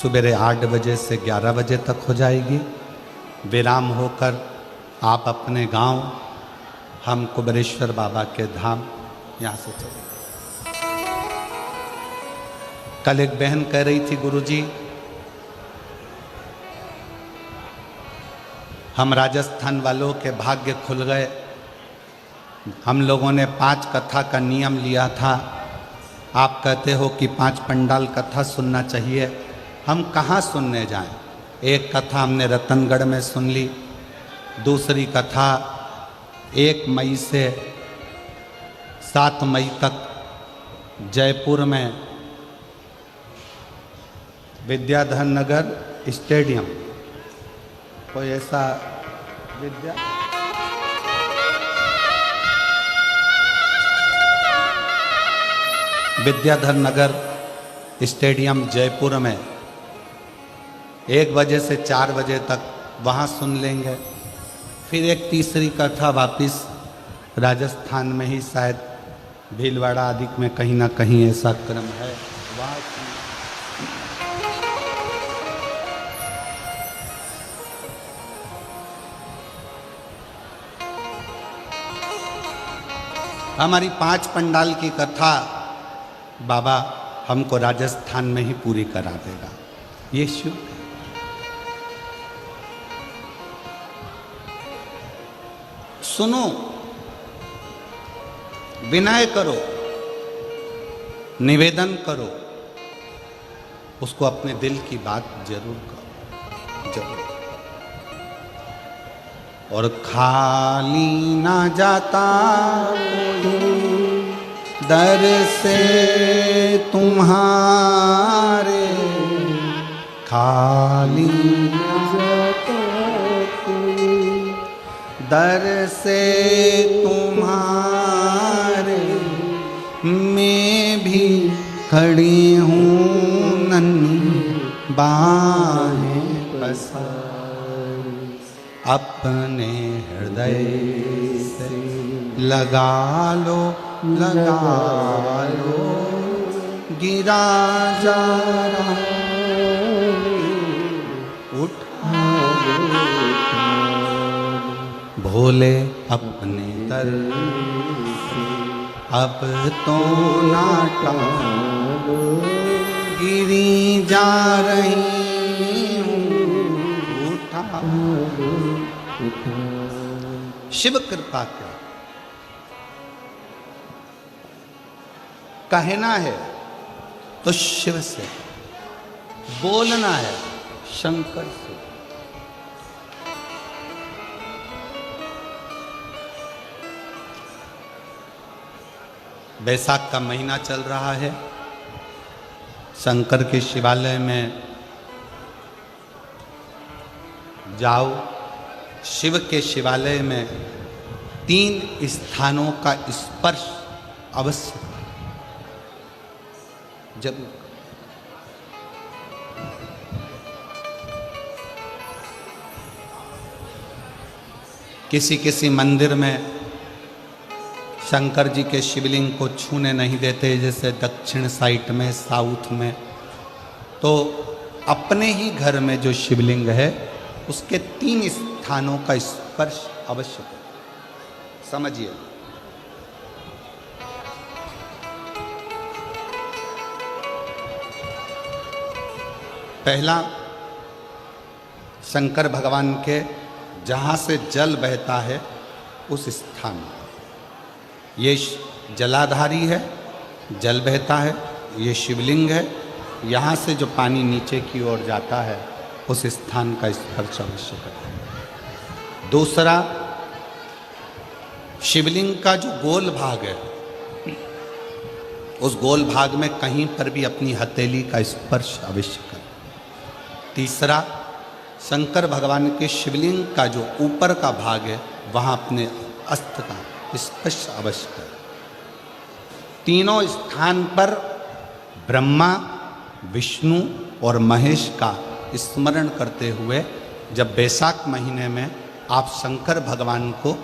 सुबेरे 8 बजे से 11 बजे तक हो जाएगी। विराम होकर आप अपने गांव, हम कुबेरेश्वर बाबा के धाम यहाँ से चले। कल एक बहन कह रही थी, गुरुजी हम राजस्थान वालों के भाग्य खुल गए। हम लोगों ने 5 कथा का नियम लिया था। आप कहते हो कि 5 पंडाल कथा सुनना चाहिए। हम कहाँ सुनने जाएं? एक कथा हमने रतनगढ़ में सुन ली। दूसरी कथा 1 मई से 7 मई तक जयपुर में विद्याधर नगर स्टेडियम, कोई ऐसा विद्याधर नगर स्टेडियम जयपुर में 1 बजे से 4 बजे तक वहाँ सुन लेंगे। फिर एक तीसरी कथा वापिस राजस्थान में ही, शायद भीलवाड़ा आदि में कहीं ना कहीं ऐसा क्रम है, वहाँ हमारी 5 पंडाल की कथा बाबा हमको राजस्थान में ही पूरी करा देगा। ये शुभ है। सुनो, विनय करो, निवेदन करो, उसको अपने दिल की बात जरूर करो, जरूर। और खाली ना जाता दर से तुम्हारे, खाली ना जाता दर से तुम्हारे, मैं भी खड़ी हूँ नन्ही बाहें पसार, अपने हृदय से लगा लो, लगा लो, गिरा जा रहा उठा भोले अपने दर से, अब तो ना टालो, गिरी जा रही हूँ, उठा शिव कृपा कर। कहना है तो शिव से, बोलना है शंकर से। बैसाख का महीना चल रहा है। शंकर के शिवालय में जाओ। शिव के शिवालय में 3 स्थानों का स्पर्श अवश्य जरूर। किसी किसी मंदिर में शंकर जी के शिवलिंग को छूने नहीं देते, जैसे दक्षिण साइड में, साउथ में। तो अपने ही घर में जो शिवलिंग है उसके 3 स्थानों का स्पर्श अवश्य करें। समझिए, पहला शंकर भगवान के जहाँ से जल बहता है उस स्थान, ये जलाधारी है, जल बहता है, ये शिवलिंग है। यहाँ से जो पानी नीचे की ओर जाता है उस स्थान का स्पर्श अवश्य करें। दूसरा, शिवलिंग का जो गोल भाग है उस गोल भाग में कहीं पर भी अपनी हथेली का स्पर्श अवश्य करें। तीसरा, शंकर भगवान के शिवलिंग का जो ऊपर का भाग है वहाँ अपने अस्त्र का स्पर्श अवश्य करें। तीनों स्थान पर ब्रह्मा, विष्णु और महेश का स्मरण करते हुए जब बैसाख महीने में आप शंकर भगवान को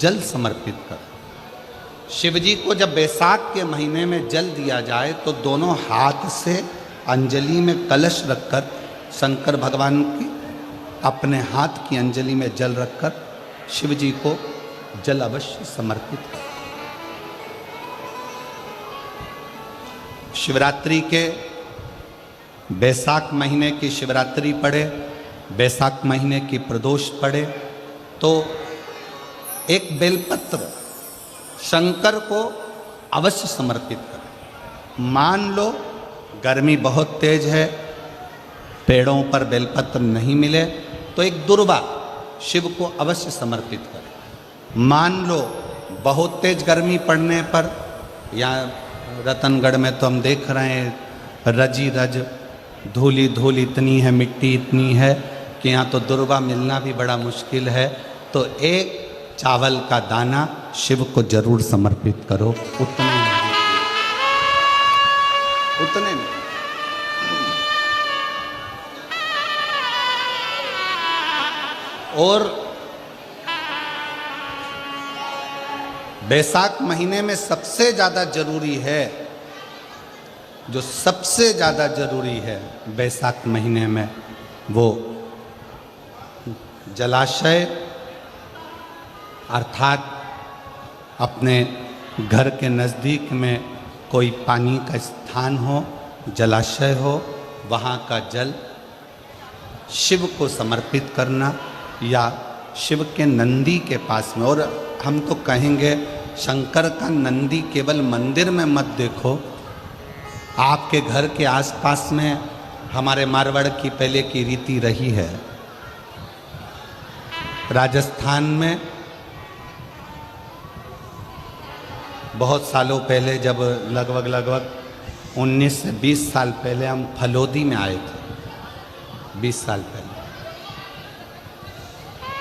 जल समर्पित करें। शिव जी को जब बैसाख के महीने में जल दिया जाए तो दोनों हाथ से अंजलि में कलश रखकर शंकर भगवान की अपने हाथ की अंजलि में जल रखकर शिव जी को जल अवश्य समर्पित करें। शिवरात्रि के बैसाख महीने की शिवरात्रि पड़े, बैसाख महीने की प्रदोष पड़े तो एक बेलपत्र शंकर को अवश्य समर्पित करें। मान लो गर्मी बहुत तेज है, पेड़ों पर बेलपत्र नहीं मिले तो एक दुर्वा शिव को अवश्य समर्पित करें। मान लो बहुत तेज गर्मी पड़ने पर, या रतनगढ़ में तो हम देख रहे हैं रजी रज धूली धूल इतनी है, मिट्टी इतनी है कि यहाँ तो दुर्वा मिलना भी बड़ा मुश्किल है, तो एक चावल का दाना शिव को जरूर समर्पित करो। उतने में और बैसाख महीने में सबसे ज़्यादा जरूरी है, जो सबसे ज़्यादा जरूरी है बैसाख महीने में, वो जलाशय अर्थात अपने घर के नज़दीक में कोई पानी का स्थान हो, जलाशय हो, वहाँ का जल शिव को समर्पित करना, या शिव के नंदी के पास में। और हम तो कहेंगे शंकर का नंदी केवल मंदिर में मत देखो, आपके घर के आसपास में हमारे मारवाड़ की पहले की रीति रही है। राजस्थान में बहुत सालों पहले, जब लगभग 19 से 20 साल पहले हम फलोदी में आए थे, 20 साल पहले,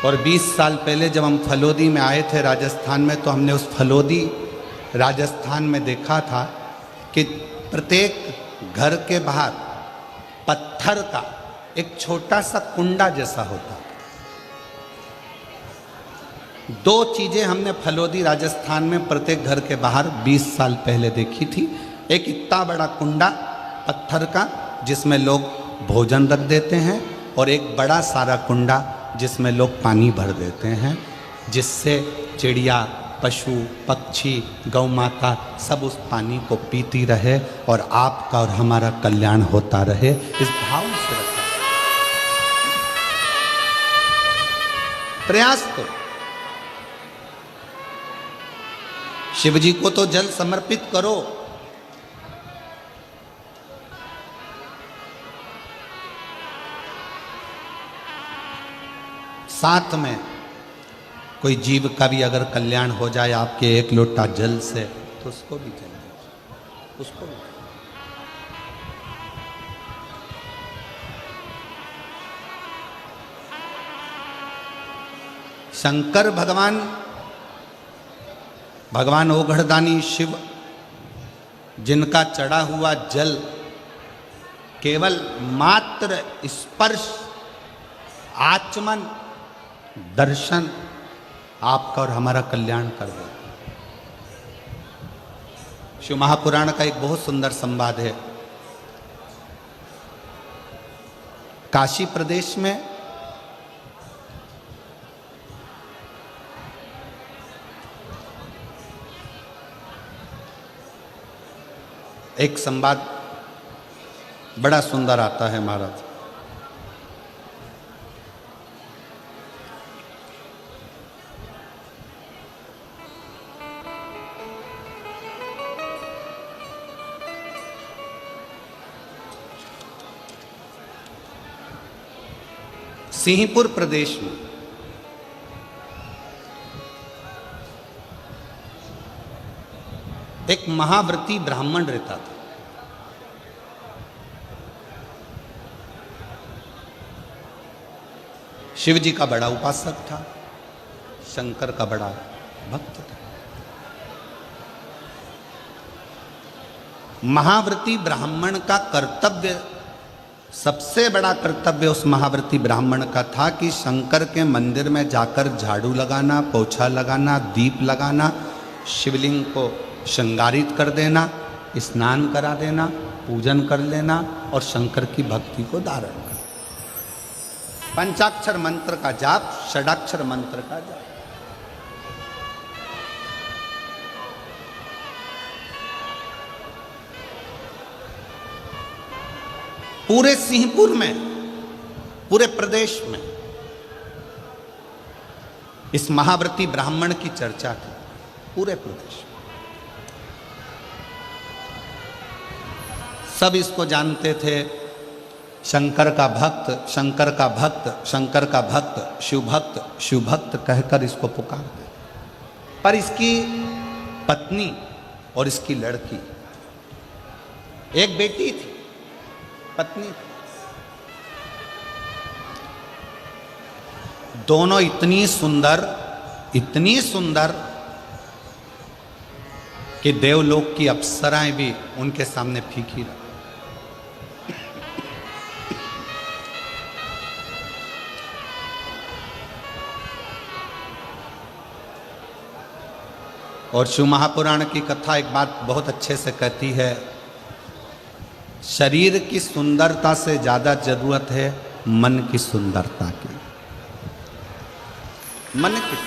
और 20 साल पहले जब हम फलोदी में आए थे राजस्थान में, तो हमने उस फलोदी राजस्थान में देखा था कि प्रत्येक घर के बाहर पत्थर का एक छोटा सा कुंडा जैसा होता। दो चीजें हमने फलोदी राजस्थान में प्रत्येक घर के बाहर 20 साल पहले देखी थी। एक इतना बड़ा कुंडा पत्थर का जिसमें लोग भोजन रख देते हैं, और एक बड़ा सारा कुंडा जिसमें लोग पानी भर देते हैं, जिससे चिड़िया, पशु, पक्षी, गौ माता सब उस पानी को पीती रहे और आपका और हमारा कल्याण होता रहे। इस भाव से रखा प्रयास करो। शिव जी को तो जल समर्पित करो, साथ में कोई जीव का भी अगर कल्याण हो जाए आपके एक लोटा जल से, तो उसको भी जल दीजिए, उसको भी। शंकर भगवान ओघड़दानी शिव, जिनका चढ़ा हुआ जल केवल मात्र स्पर्श, आचमन, दर्शन आपका और हमारा कल्याण कर दे। शिव महापुराण का एक बहुत सुंदर संवाद है। काशी प्रदेश में एक संवाद बड़ा सुंदर आता है महाराज। सिंहपुर प्रदेश में एक महाव्रती ब्राह्मण रहता था। शिव जी का बड़ा उपासक था, शंकर का बड़ा भक्त था। महाव्रती ब्राह्मण का कर्तव्य, सबसे बड़ा कर्तव्य उस महाव्रती ब्राह्मण का था कि शंकर के मंदिर में जाकर झाड़ू लगाना, पोछा लगाना, दीप लगाना, शिवलिंग को श्रृंगारित कर देना, स्नान करा देना, पूजन कर लेना और शंकर की भक्ति को धारण करना। पंचाक्षर मंत्र का जाप, षडाक्षर मंत्र का जाप। पूरे सिंहपुर में, पूरे प्रदेश में इस महाव्रती ब्राह्मण की चर्चा थी, पूरे प्रदेश में। सब इसको जानते थे, शंकर का भक्त, शंकर का भक्त, शंकर का भक्त, शिव भक्त, शिव भक्त कहकर इसको पुकारते। पर इसकी पत्नी और इसकी लड़की, एक बेटी थी, पत्नी थी, दोनों इतनी सुंदर कि देवलोक की अप्सराएं भी उनके सामने फीकी रही। और शिव महापुराण की कथा एक बात बहुत अच्छे से कहती है, शरीर की सुंदरता से ज्यादा जरूरत है मन की सुंदरता की। मन की,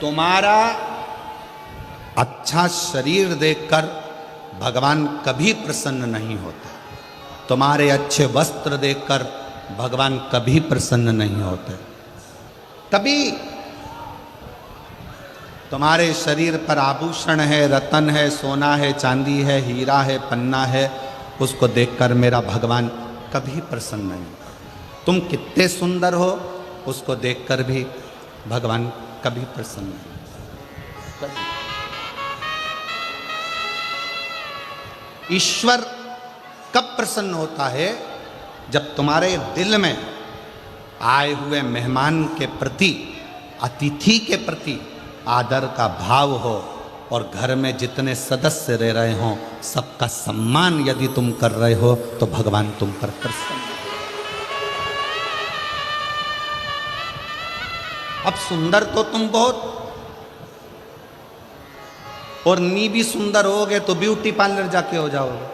तुम्हारा अच्छा शरीर देखकर भगवान कभी प्रसन्न नहीं होता, तुम्हारे अच्छे वस्त्र देखकर भगवान कभी प्रसन्न नहीं होते। कभी तुम्हारे शरीर पर आभूषण है, रतन है, सोना है, चांदी है, हीरा है, पन्ना है, उसको देखकर मेरा भगवान कभी प्रसन्न नहीं होता। तुम कितने सुंदर हो उसको देखकर भी भगवान कभी प्रसन्न नहीं होता। ईश्वर कब प्रसन्न होता है? जब तुम्हारे दिल में आए हुए मेहमान के प्रति, अतिथि के प्रति आदर का भाव हो और घर में जितने सदस्य रह रहे हों सबका सम्मान यदि तुम कर रहे हो तो भगवान तुम पर प्रसन्न। अब सुंदर तो तुम बहुत, और नी भी सुंदर होगे तो ब्यूटी पार्लर जाके हो जाओगे।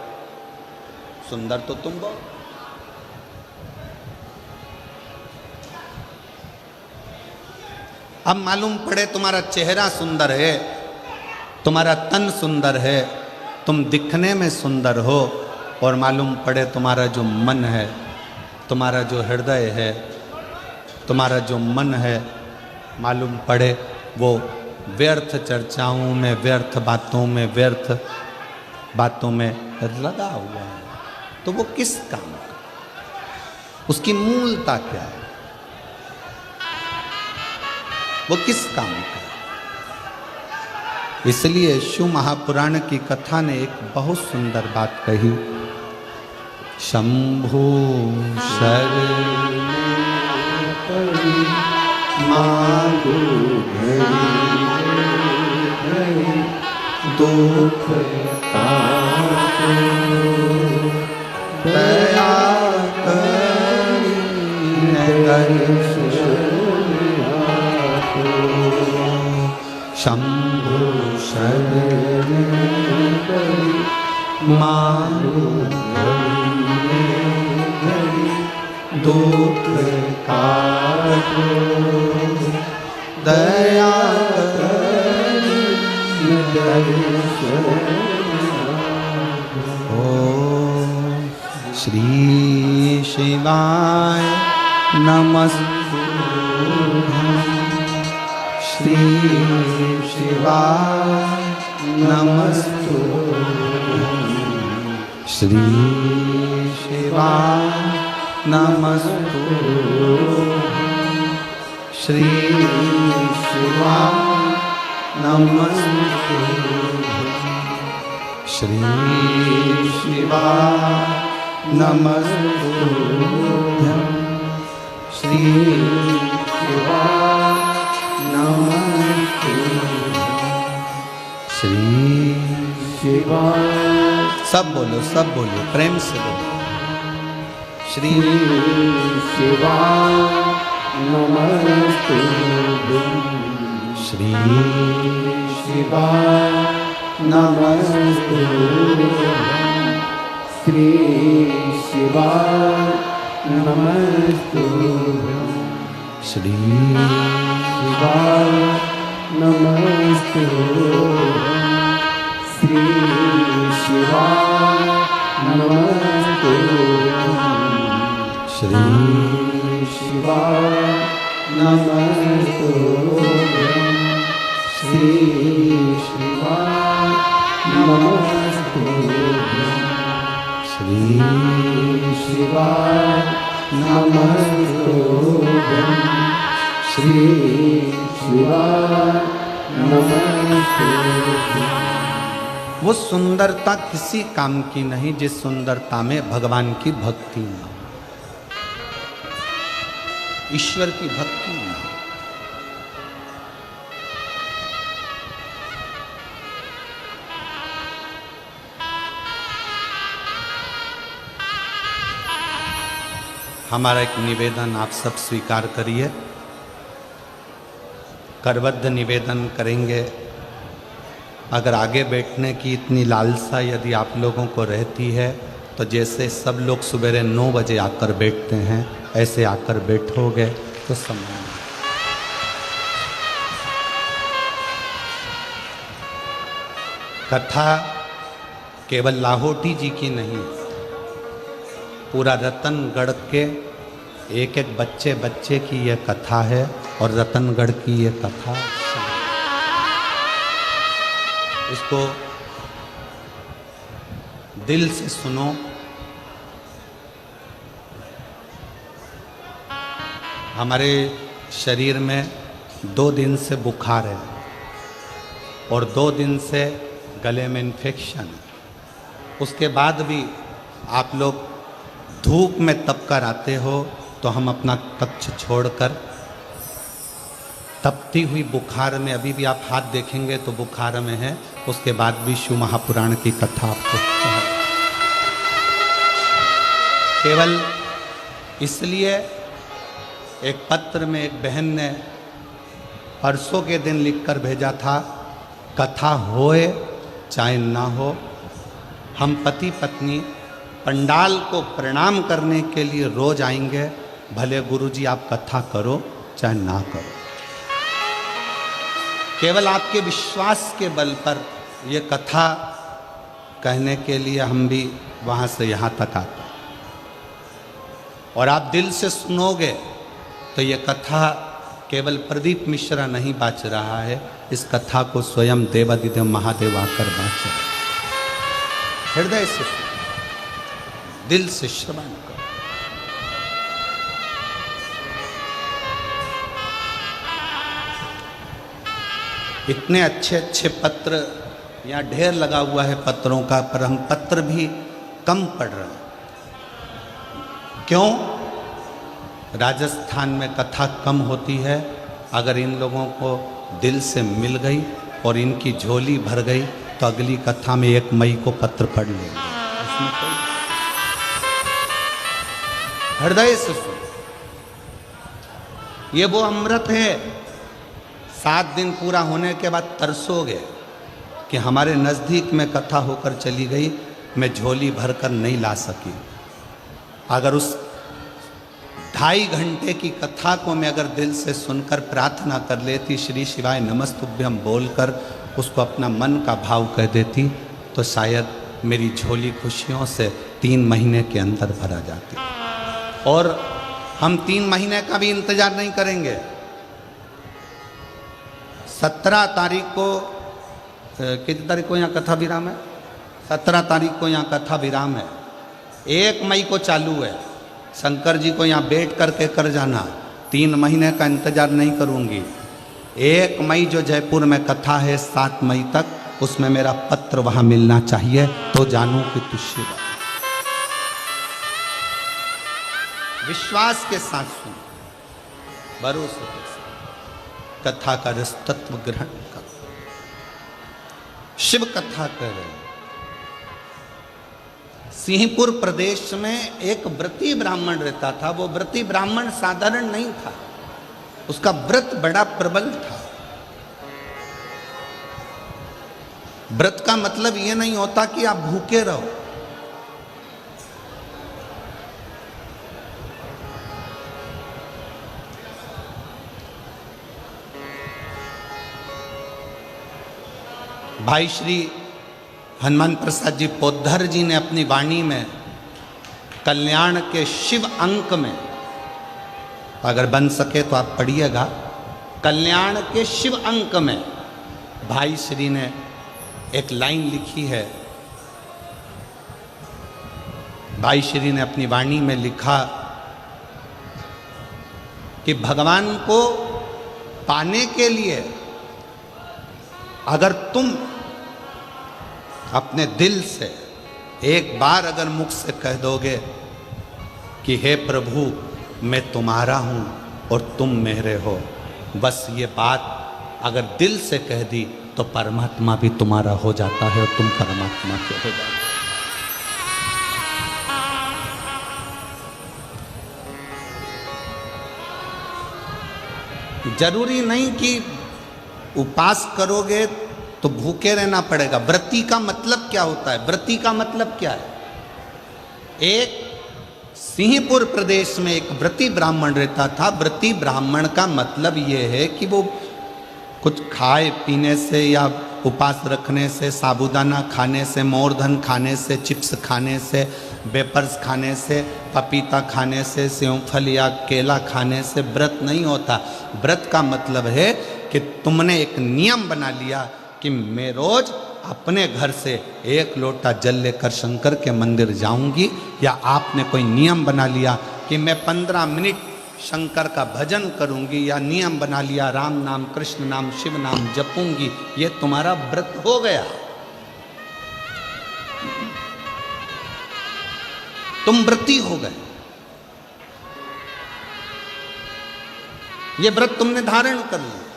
सुंदर तो तुम बहुत, अब मालूम पड़े तुम्हारा चेहरा सुंदर है, तुम्हारा तन सुंदर है, तुम दिखने में सुंदर हो, और मालूम पड़े तुम्हारा जो मन है, तुम्हारा जो हृदय है, तुम्हारा जो मन है, मालूम पड़े वो व्यर्थ चर्चाओं में, व्यर्थ बातों में, व्यर्थ बातों में लगा हुआ है, तो वो किस काम का? उसकी मूलता क्या है? वो किस काम का? इसलिए शिव महापुराण की कथा ने एक बहुत सुंदर बात कही, शंभु शरण मांगो दुख दया शंभु शरण मांगो दुख काटो दया ओम श्री शिवाय नमस्तुभ्यं, श्री शिवाय नमस्तुभ्यं, श्री शिवाय नमस्तु श्री शिवाय नमस्तु श्री शिवाय नमस्तुभ्यं श्री शिवाय नमस्तुभ्यं श्री शिवाय। सब बोलो प्रेम से बोलो। श्री शिवाय नमस्तुभ्यं श्री शिवाय नमस्तुभ्यं श्री शिवाय नमस्तुभ्यं श्री शिवाय नमस्तुभ्यं श्री शिवाय नमस्तुभ्यं श्री शिवाय नमस्तुभ्यं श्री शिवाय नमस्तुभ्यं श्री शिवाय नमस्तुभ्यं श्री शिवाय नमस्तुभ्यं। वो सुंदरता किसी काम की नहीं जिस सुंदरता में भगवान की भक्ति न हो, ईश्वर की भक्ति न हो। हमारा एक निवेदन आप सब स्वीकार करिए, करबद्ध निवेदन करेंगे। अगर आगे बैठने की इतनी लालसा यदि आप लोगों को रहती है तो जैसे सब लोग सवेरे 9 बजे आकर बैठते हैं ऐसे आकर बैठोगे तो सम्मान। कथा केवल लाहौटी जी की नहीं, पूरा रतनगढ़ के एक एक बच्चे बच्चे की यह कथा है और रतनगढ़ की यह कथा। इसको दिल से सुनो। हमारे शरीर में 2 दिन से बुखार है और 2 दिन से गले में इन्फेक्शन। उसके बाद भी आप लोग धूप में तप कर आते हो तो हम अपना कक्ष छोड़कर तपती हुई बुखार में, अभी भी आप हाथ देखेंगे तो बुखार में है, उसके बाद भी शिव महापुराण की कथा आपको केवल इसलिए। एक पत्र में एक बहन ने परसों के दिन लिखकर भेजा था, कथा होए चाहे ना हो, हम पति पत्नी पंडाल को प्रणाम करने के लिए रोज आएंगे, भले गुरुजी आप कथा करो चाहे ना करो। केवल आपके विश्वास के बल पर ये कथा कहने के लिए हम भी वहाँ से यहाँ तक आते हैं। और आप दिल से सुनोगे तो ये कथा केवल प्रदीप मिश्रा नहीं बाच रहा है, इस कथा को स्वयं देवादिदेव महादेव आकर बाच रहे। हृदय से दिल से श्रवण करो। इतने अच्छे अच्छे पत्र यहाँ ढेर लगा हुआ है पत्रों का, पर हम पत्र भी कम पढ़ रहे हैं। क्यों? राजस्थान में कथा कम होती है। अगर इन लोगों को दिल से मिल गई और इनकी झोली भर गई तो अगली कथा में 1 मई को पत्र पढ़ लेंगे। हृदय से सुन, ये वो अमृत है। 7 दिन पूरा होने के बाद तरसोगे कि हमारे नज़दीक में कथा होकर चली गई, मैं झोली भरकर नहीं ला सकी। अगर उस 2.5 घंटे की कथा को मैं अगर दिल से सुनकर प्रार्थना कर लेती, श्री शिवाय नमस्तुभ्यं बोलकर उसको अपना मन का भाव कह देती, तो शायद मेरी झोली खुशियों से 3 महीने के अंदर भरा जाती। और हम 3 महीने का भी इंतजार नहीं करेंगे। 17 तारीख को, कितनी तारीख को यहाँ कथा विराम है? 17 तारीख को यहाँ कथा विराम है। 1 मई को चालू है। शंकर जी को यहाँ बैठ करके कर जाना, 3 महीने का इंतजार नहीं करूंगी। 1 मई जो जयपुर में कथा है 7 मई तक, उसमें मेरा पत्र वहां मिलना चाहिए तो जानूं कि तू शिव। विश्वास के साथ सुन, भरोसे के साथ कथा का रस तत्व ग्रहण कर। शिव कथा कर रहे। सिंहपुर प्रदेश में एक व्रती ब्राह्मण रहता था। वो व्रती ब्राह्मण साधारण नहीं था, उसका व्रत बड़ा प्रबल था। व्रत का मतलब यह नहीं होता कि आप भूखे रहो। भाई श्री हनुमान प्रसाद जी पोद्धर जी ने अपनी वाणी में कल्याण के शिव अंक में, अगर बन सके तो आप पढ़िएगा, कल्याण के शिव अंक में भाई श्री ने एक लाइन लिखी है। भाई श्री ने अपनी वाणी में लिखा कि भगवान को पाने के लिए अगर तुम अपने दिल से एक बार अगर मुख से कह दोगे कि हे प्रभु मैं तुम्हारा हूं और तुम मेरे हो, बस ये बात अगर दिल से कह दी तो परमात्मा भी तुम्हारा हो जाता है और तुम परमात्मा के हो जाते हो। जरूरी नहीं कि उपास करोगे तो भूखे रहना पड़ेगा। व्रती का मतलब क्या होता है? व्रती का मतलब क्या है? एक सिंहपुर प्रदेश में एक व्रती ब्राह्मण रहता था। व्रती ब्राह्मण का मतलब यह है कि वो कुछ खाए पीने से या उपास रखने से, साबूदाना खाने से, मोरधन खाने से, चिप्स खाने से, वेपर्स खाने से, पपीता खाने से, सेवफल या केला खाने से व्रत नहीं होता। व्रत का मतलब है कि तुमने एक नियम बना लिया कि मैं रोज अपने घर से 1 लोटा जल लेकर शंकर के मंदिर जाऊंगी, या आपने कोई नियम बना लिया कि मैं 15 मिनट शंकर का भजन करूंगी, या नियम बना लिया राम नाम, कृष्ण नाम, शिव नाम जपूंगी, ये तुम्हारा व्रत हो गया। तुम व्रती हो गए। ये व्रत तुमने धारण कर लिया।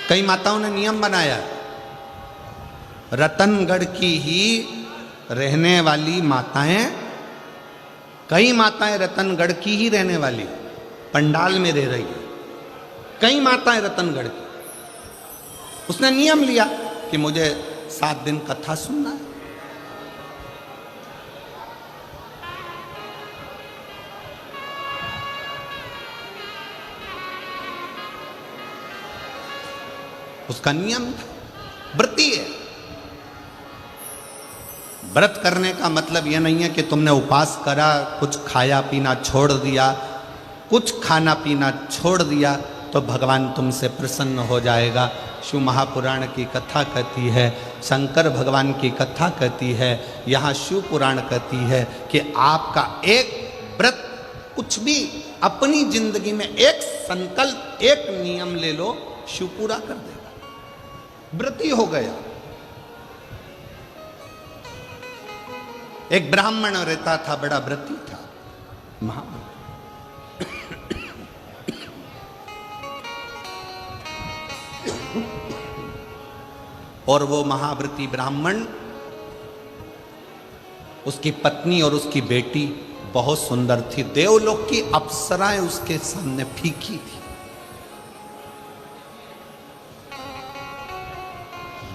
कई माताओं ने नियम बनाया, रतनगढ़ की ही रहने वाली माताएं, कई माताएं रतनगढ़ की ही रहने वाली पंडाल में रह रही है, कई माताएं रतनगढ़ की। उसने नियम लिया कि मुझे 7 दिन कथा सुनना है। उसका नियम व्रती है। व्रत करने का मतलब यह नहीं है कि तुमने उपास करा, कुछ खाया पीना छोड़ दिया, कुछ खाना पीना छोड़ दिया तो भगवान तुमसे प्रसन्न हो जाएगा। शिव महापुराण की कथा कहती है, शंकर भगवान की कथा कहती है, यहाँ शिव पुराण कहती है कि आपका एक व्रत, कुछ भी अपनी जिंदगी में एक संकल्प, एक नियम ले लो, शिव पूरा कर देगा। व्रती हो गया। एक ब्राह्मण रहता था, बड़ा व्रती था, और वो महाव्रती ब्राह्मण, उसकी पत्नी और उसकी बेटी बहुत सुंदर थी। देवलोक की अप्सराएं उसके सामने फीकी थी।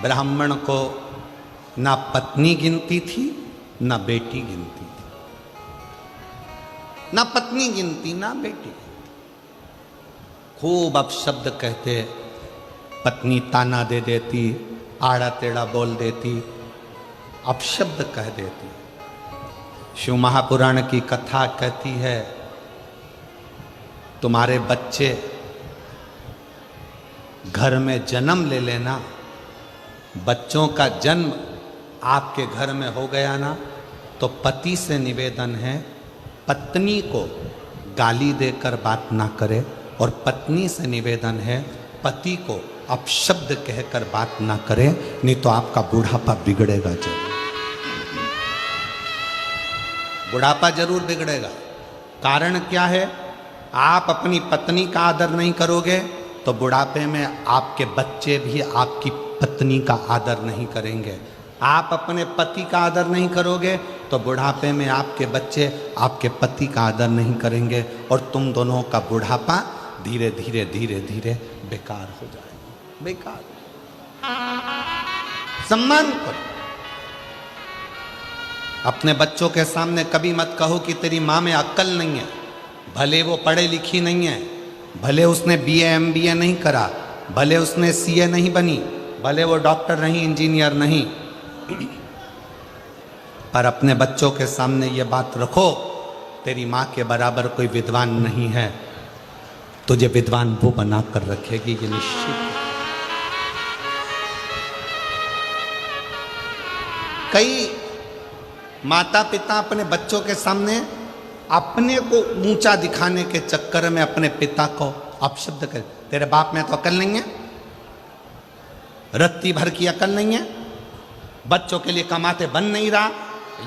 ब्राह्मण को ना पत्नी गिनती थी ना बेटी गिनती थी, ना पत्नी गिनती ना बेटी गिनती। खूब अपशब्द कहते, पत्नी ताना दे देती, आड़ा टेढ़ा बोल देती, अपशब्द कह देती। शिव महापुराण की कथा कहती है, तुम्हारे बच्चे घर में जन्म ले लेना बच्चों का जन्म आपके घर में हो गया ना, तो पति से निवेदन है, पत्नी को गाली देकर बात ना करे, और पत्नी से निवेदन है, पति को अपशब्द कहकर बात ना करे, नहीं तो आपका बुढ़ापा बिगड़ेगा जरूर। बुढ़ापा जरूर बिगड़ेगा। कारण क्या है? आप अपनी पत्नी का आदर नहीं करोगे तो बुढ़ापे में आपके बच्चे भी आपकी पत्नी का आदर नहीं करेंगे। आप अपने पति का आदर नहीं करोगे तो बुढ़ापे में आपके बच्चे आपके पति का आदर नहीं करेंगे, और तुम दोनों का बुढ़ापा धीरे धीरे धीरे धीरे बेकार हो जाएगा। बेकार। सम्मान करो। अपने बच्चों के सामने कभी मत कहो कि तेरी माँ में अक्ल नहीं है। भले वो पढ़े लिखी नहीं है, भले उसने बीए एमबीए नहीं करा, भले उसने सीए नहीं बनी, भले वो डॉक्टर नहीं, इंजीनियर नहीं, पर अपने बच्चों के सामने ये बात रखो, तेरी माँ के बराबर कोई विद्वान नहीं है, तुझे विद्वान वो बना कर रखेगी, ये निश्चित है। कई माता पिता अपने बच्चों के सामने अपने को ऊंचा दिखाने के चक्कर में अपने पिता को अपशब्द कर, तेरे बाप में तो अकल नहीं है, रत्ती भर की अकल नहीं है, बच्चों के लिए कमाते बन नहीं रहा,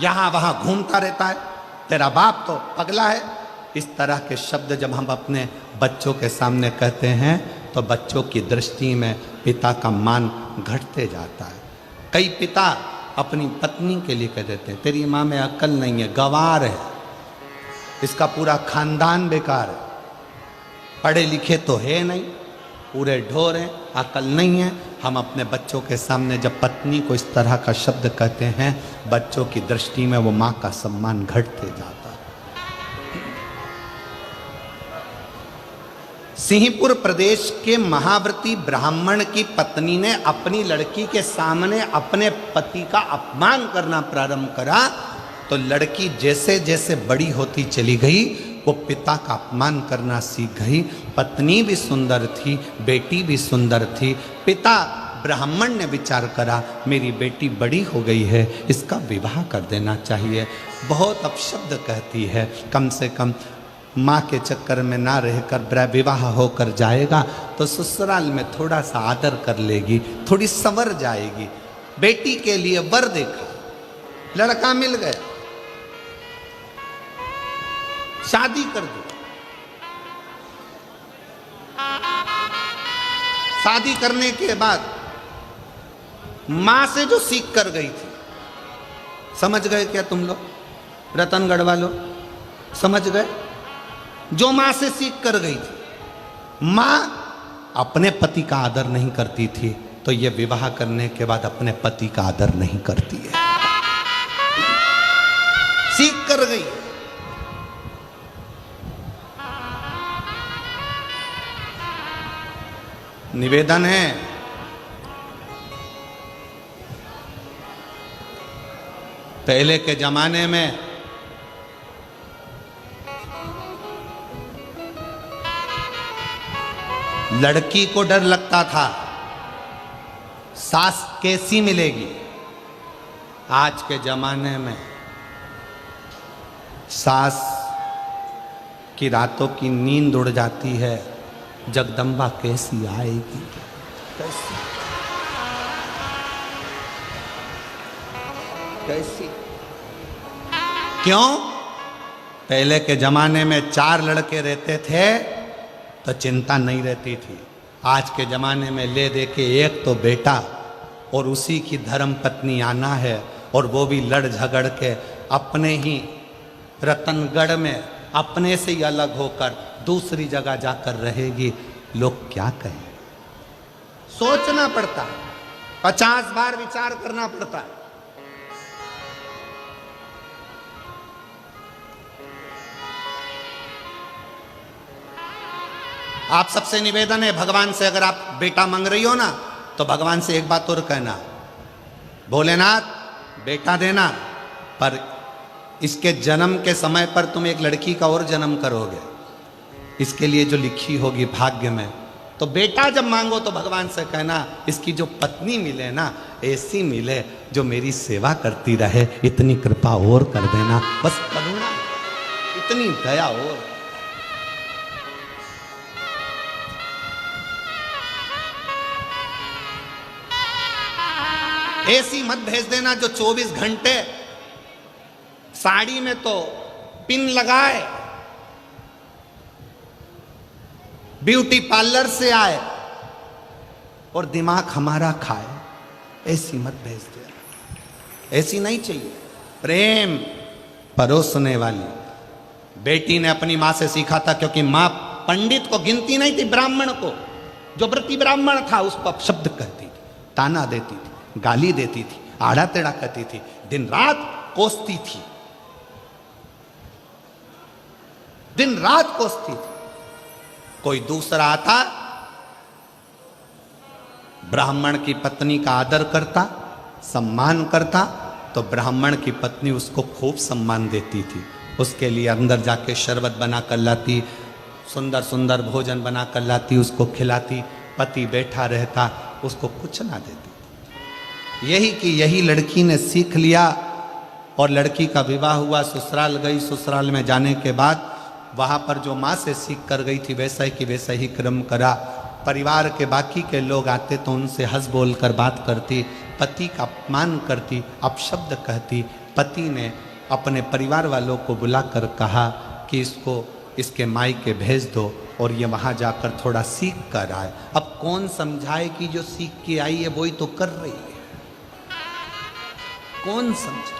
यहां वहां घूमता रहता है, तेरा बाप तो पगला है। इस तरह के शब्द जब हम अपने बच्चों के सामने कहते हैं तो बच्चों की दृष्टि में पिता का मान घटते जाता है। कई पिता अपनी पत्नी के लिए कह देते हैं, तेरी माँ में अकल नहीं है, गंवार है, इसका पूरा खानदान बेकार है, पढ़े लिखे तो है नहीं, पूरे ढोर हैं, अकल नहीं है। हम अपने बच्चों के सामने जब पत्नी को इस तरह का शब्द कहते हैं, बच्चों की दृष्टि में वो माँ का सम्मान घटते जाता है। सिंहपुर प्रदेश के महाव्रती ब्राह्मण की पत्नी ने अपनी लड़की के सामने अपने पति का अपमान करना प्रारंभ करा, तो लड़की जैसे जैसे बड़ी होती चली गई वो पिता का अपमान करना सीख गई। पत्नी भी सुंदर थी, बेटी भी सुंदर थी। पिता ब्राह्मण ने विचार करा, मेरी बेटी बड़ी हो गई है, इसका विवाह कर देना चाहिए। बहुत अपशब्द कहती है, कम से कम माँ के चक्कर में ना रहकर विवाह होकर जाएगा तो ससुराल में थोड़ा सा आदर कर लेगी, थोड़ी संवर जाएगी। बेटी के लिए वर देखा, लड़का मिल गया, शादी कर दी। शादी करने के बाद मां से जो सीख कर गई थी, समझ गए क्या तुम लोग, रतनगढ़ वालों, समझ गए? जो मां से सीख कर गई थी, मां अपने पति का आदर नहीं करती थी, तो ये विवाह करने के बाद अपने पति का आदर नहीं करती है, सीख कर गई। निवेदन है, पहले के जमाने में लड़की को डर लगता था सास कैसी मिलेगी। आज के जमाने में सास की रातों की नींद उड़ जाती है, जगदम्बा कैसी आएगी, कैसी कैसी। क्यों? पहले के जमाने में 4 लड़के रहते थे तो चिंता नहीं रहती थी। आज के जमाने में ले दे के एक तो बेटा और उसी की धर्म पत्नी आना है, और वो भी लड़ झगड़ के अपने ही रतनगढ़ में अपने से ही अलग होकर दूसरी जगह जाकर रहेगी। लोग क्या कहें? सोचना पड़ता है, 50 बार विचार करना पड़ता है। आप सबसे निवेदन है, भगवान से अगर आप बेटा मांग रही हो ना, तो भगवान से एक बात और कहना, भोलेनाथ बेटा देना, पर इसके जन्म के समय पर तुम एक लड़की का और जन्म करोगे, इसके लिए जो लिखी होगी भाग्य में तो बेटा जब मांगो तो भगवान से कहना इसकी जो पत्नी मिले ना ऐसी मिले जो मेरी सेवा करती रहे, इतनी कृपा और कर देना, बस करुणा, इतनी दया और। ऐसी मत भेज देना जो 24 घंटे साड़ी में तो पिन लगाए, ब्यूटी पार्लर से आए और दिमाग हमारा खाए। ऐसी मत भेज दे, ऐसी नहीं चाहिए। प्रेम परोसने वाली। बेटी ने अपनी मां से सीखा था, क्योंकि मां पंडित को गिनती नहीं थी, ब्राह्मण को, जो व्रती ब्राह्मण था उसको अपशब्द कहती थी, ताना देती थी, गाली देती थी, आड़ा टेढ़ा कहती थी, दिन रात कोसती थी, दिन रात कोसती थी। कोई दूसरा आता, ब्राह्मण की पत्नी का आदर करता, सम्मान करता, तो ब्राह्मण की पत्नी उसको खूब सम्मान देती थी। उसके लिए अंदर जाके शरबत बना कर लाती, सुंदर सुंदर भोजन बना कर लाती, उसको खिलाती। पति बैठा रहता, उसको कुछ ना देती। यही लड़की ने सीख लिया और लड़की का विवाह हुआ, ससुराल गई। ससुराल में जाने के बाद वहाँ पर जो माँ से सीख कर गई थी वैसा ही कि वैसा ही क्रम करा। परिवार के बाकी के लोग आते तो उनसे हंस बोल कर बात करती, पति का अपमान करती, अपशब्द कहती। पति ने अपने परिवार वालों को बुलाकर कहा कि इसको इसके मायके भेज दो और ये वहाँ जाकर थोड़ा सीख कर आए। अब कौन समझाए कि जो सीख के आई है वही तो कर रही है, कौन समझाए?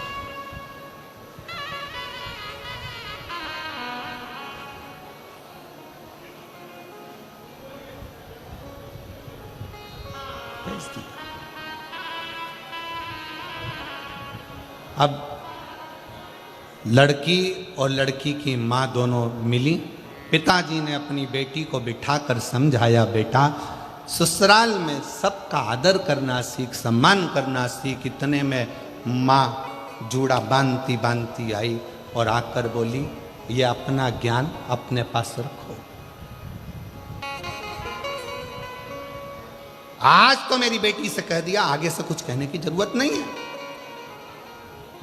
अब लड़की और लड़की की माँ दोनों मिली। पिताजी ने अपनी बेटी को बिठाकर समझाया, बेटा ससुराल में सबका आदर करना सीख, सम्मान करना सीख। इतने में माँ जूड़ा बांधती बांधती आई और आकर बोली, ये अपना ज्ञान अपने पास रखो। आज तो मेरी बेटी से कह दिया, आगे से कुछ कहने की जरूरत नहीं है।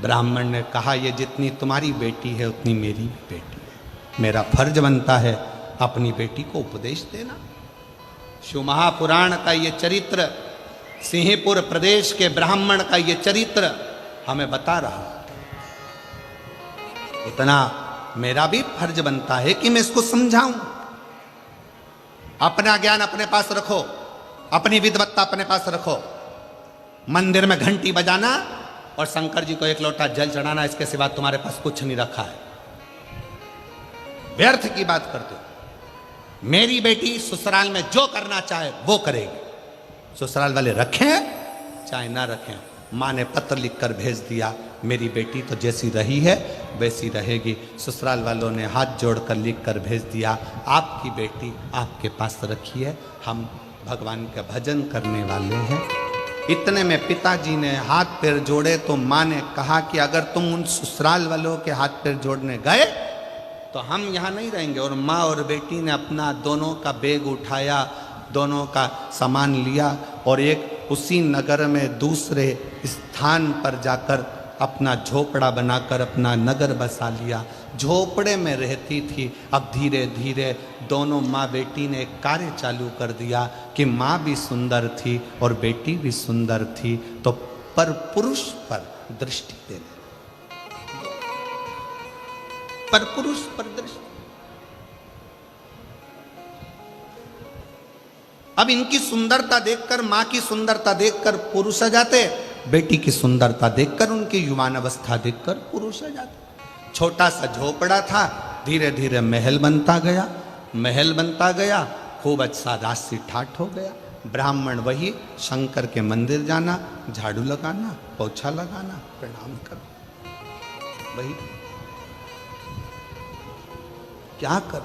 ब्राह्मण ने कहा, ये जितनी तुम्हारी बेटी है उतनी मेरी भी बेटी है। मेरा फर्ज बनता है अपनी बेटी को उपदेश देना। शिव महापुराण का ये चरित्र, सिंहपुर प्रदेश के ब्राह्मण का ये चरित्र हमें बता रहा। इतना मेरा भी फर्ज बनता है कि मैं इसको समझाऊं। अपना ज्ञान अपने पास रखो, अपनी विद्वत्ता अपने पास रखो। मंदिर में घंटी बजाना और शंकर जी को एक लोटा जल चढ़ाना, इसके सिवा तुम्हारे पास कुछ नहीं रखा है। व्यर्थ की बात करते हो। मेरी बेटी ससुराल में जो करना चाहे वो करेगी। ससुराल वाले रखें चाहे ना रखें। माँ ने पत्र लिखकर भेज दिया, मेरी बेटी तो जैसी रही है वैसी रहेगी। ससुराल वालों ने हाथ जोड़कर लिखकर भेज दिया, आपकी बेटी आपके पास रखिए, हम भगवान का भजन करने वाले हैं। इतने में पिताजी ने हाथ पैर जोड़े तो माँ ने कहा कि अगर तुम उन ससुराल वालों के हाथ पैर जोड़ने गए तो हम यहाँ नहीं रहेंगे। और माँ और बेटी ने अपना दोनों का बैग उठाया, दोनों का सामान लिया और एक उसी नगर में दूसरे स्थान पर जाकर अपना झोपड़ा बनाकर अपना नगर बसा लिया। झोपड़े में रहती थी। अब धीरे धीरे दोनों माँ बेटी ने एक कार्य चालू कर दिया कि माँ भी सुंदर थी और बेटी भी सुंदर थी, तो पर पुरुष पर दृष्टि देने, पर पुरुष पर दृष्टि। अब इनकी सुंदरता देखकर, माँ की सुंदरता देखकर पुरुष आ जाते, बेटी की सुंदरता देखकर, उनकी युवान अवस्था देखकर पुरुष आ जाते। छोटा सा झोपड़ा था, धीरे धीरे महल बनता गया, महल बनता गया, खूब अच्छा राशि ठाठ हो गया। ब्राह्मण वही शंकर के मंदिर जाना, झाड़ू लगाना, पोछा लगाना, प्रणाम करना, वही क्या कर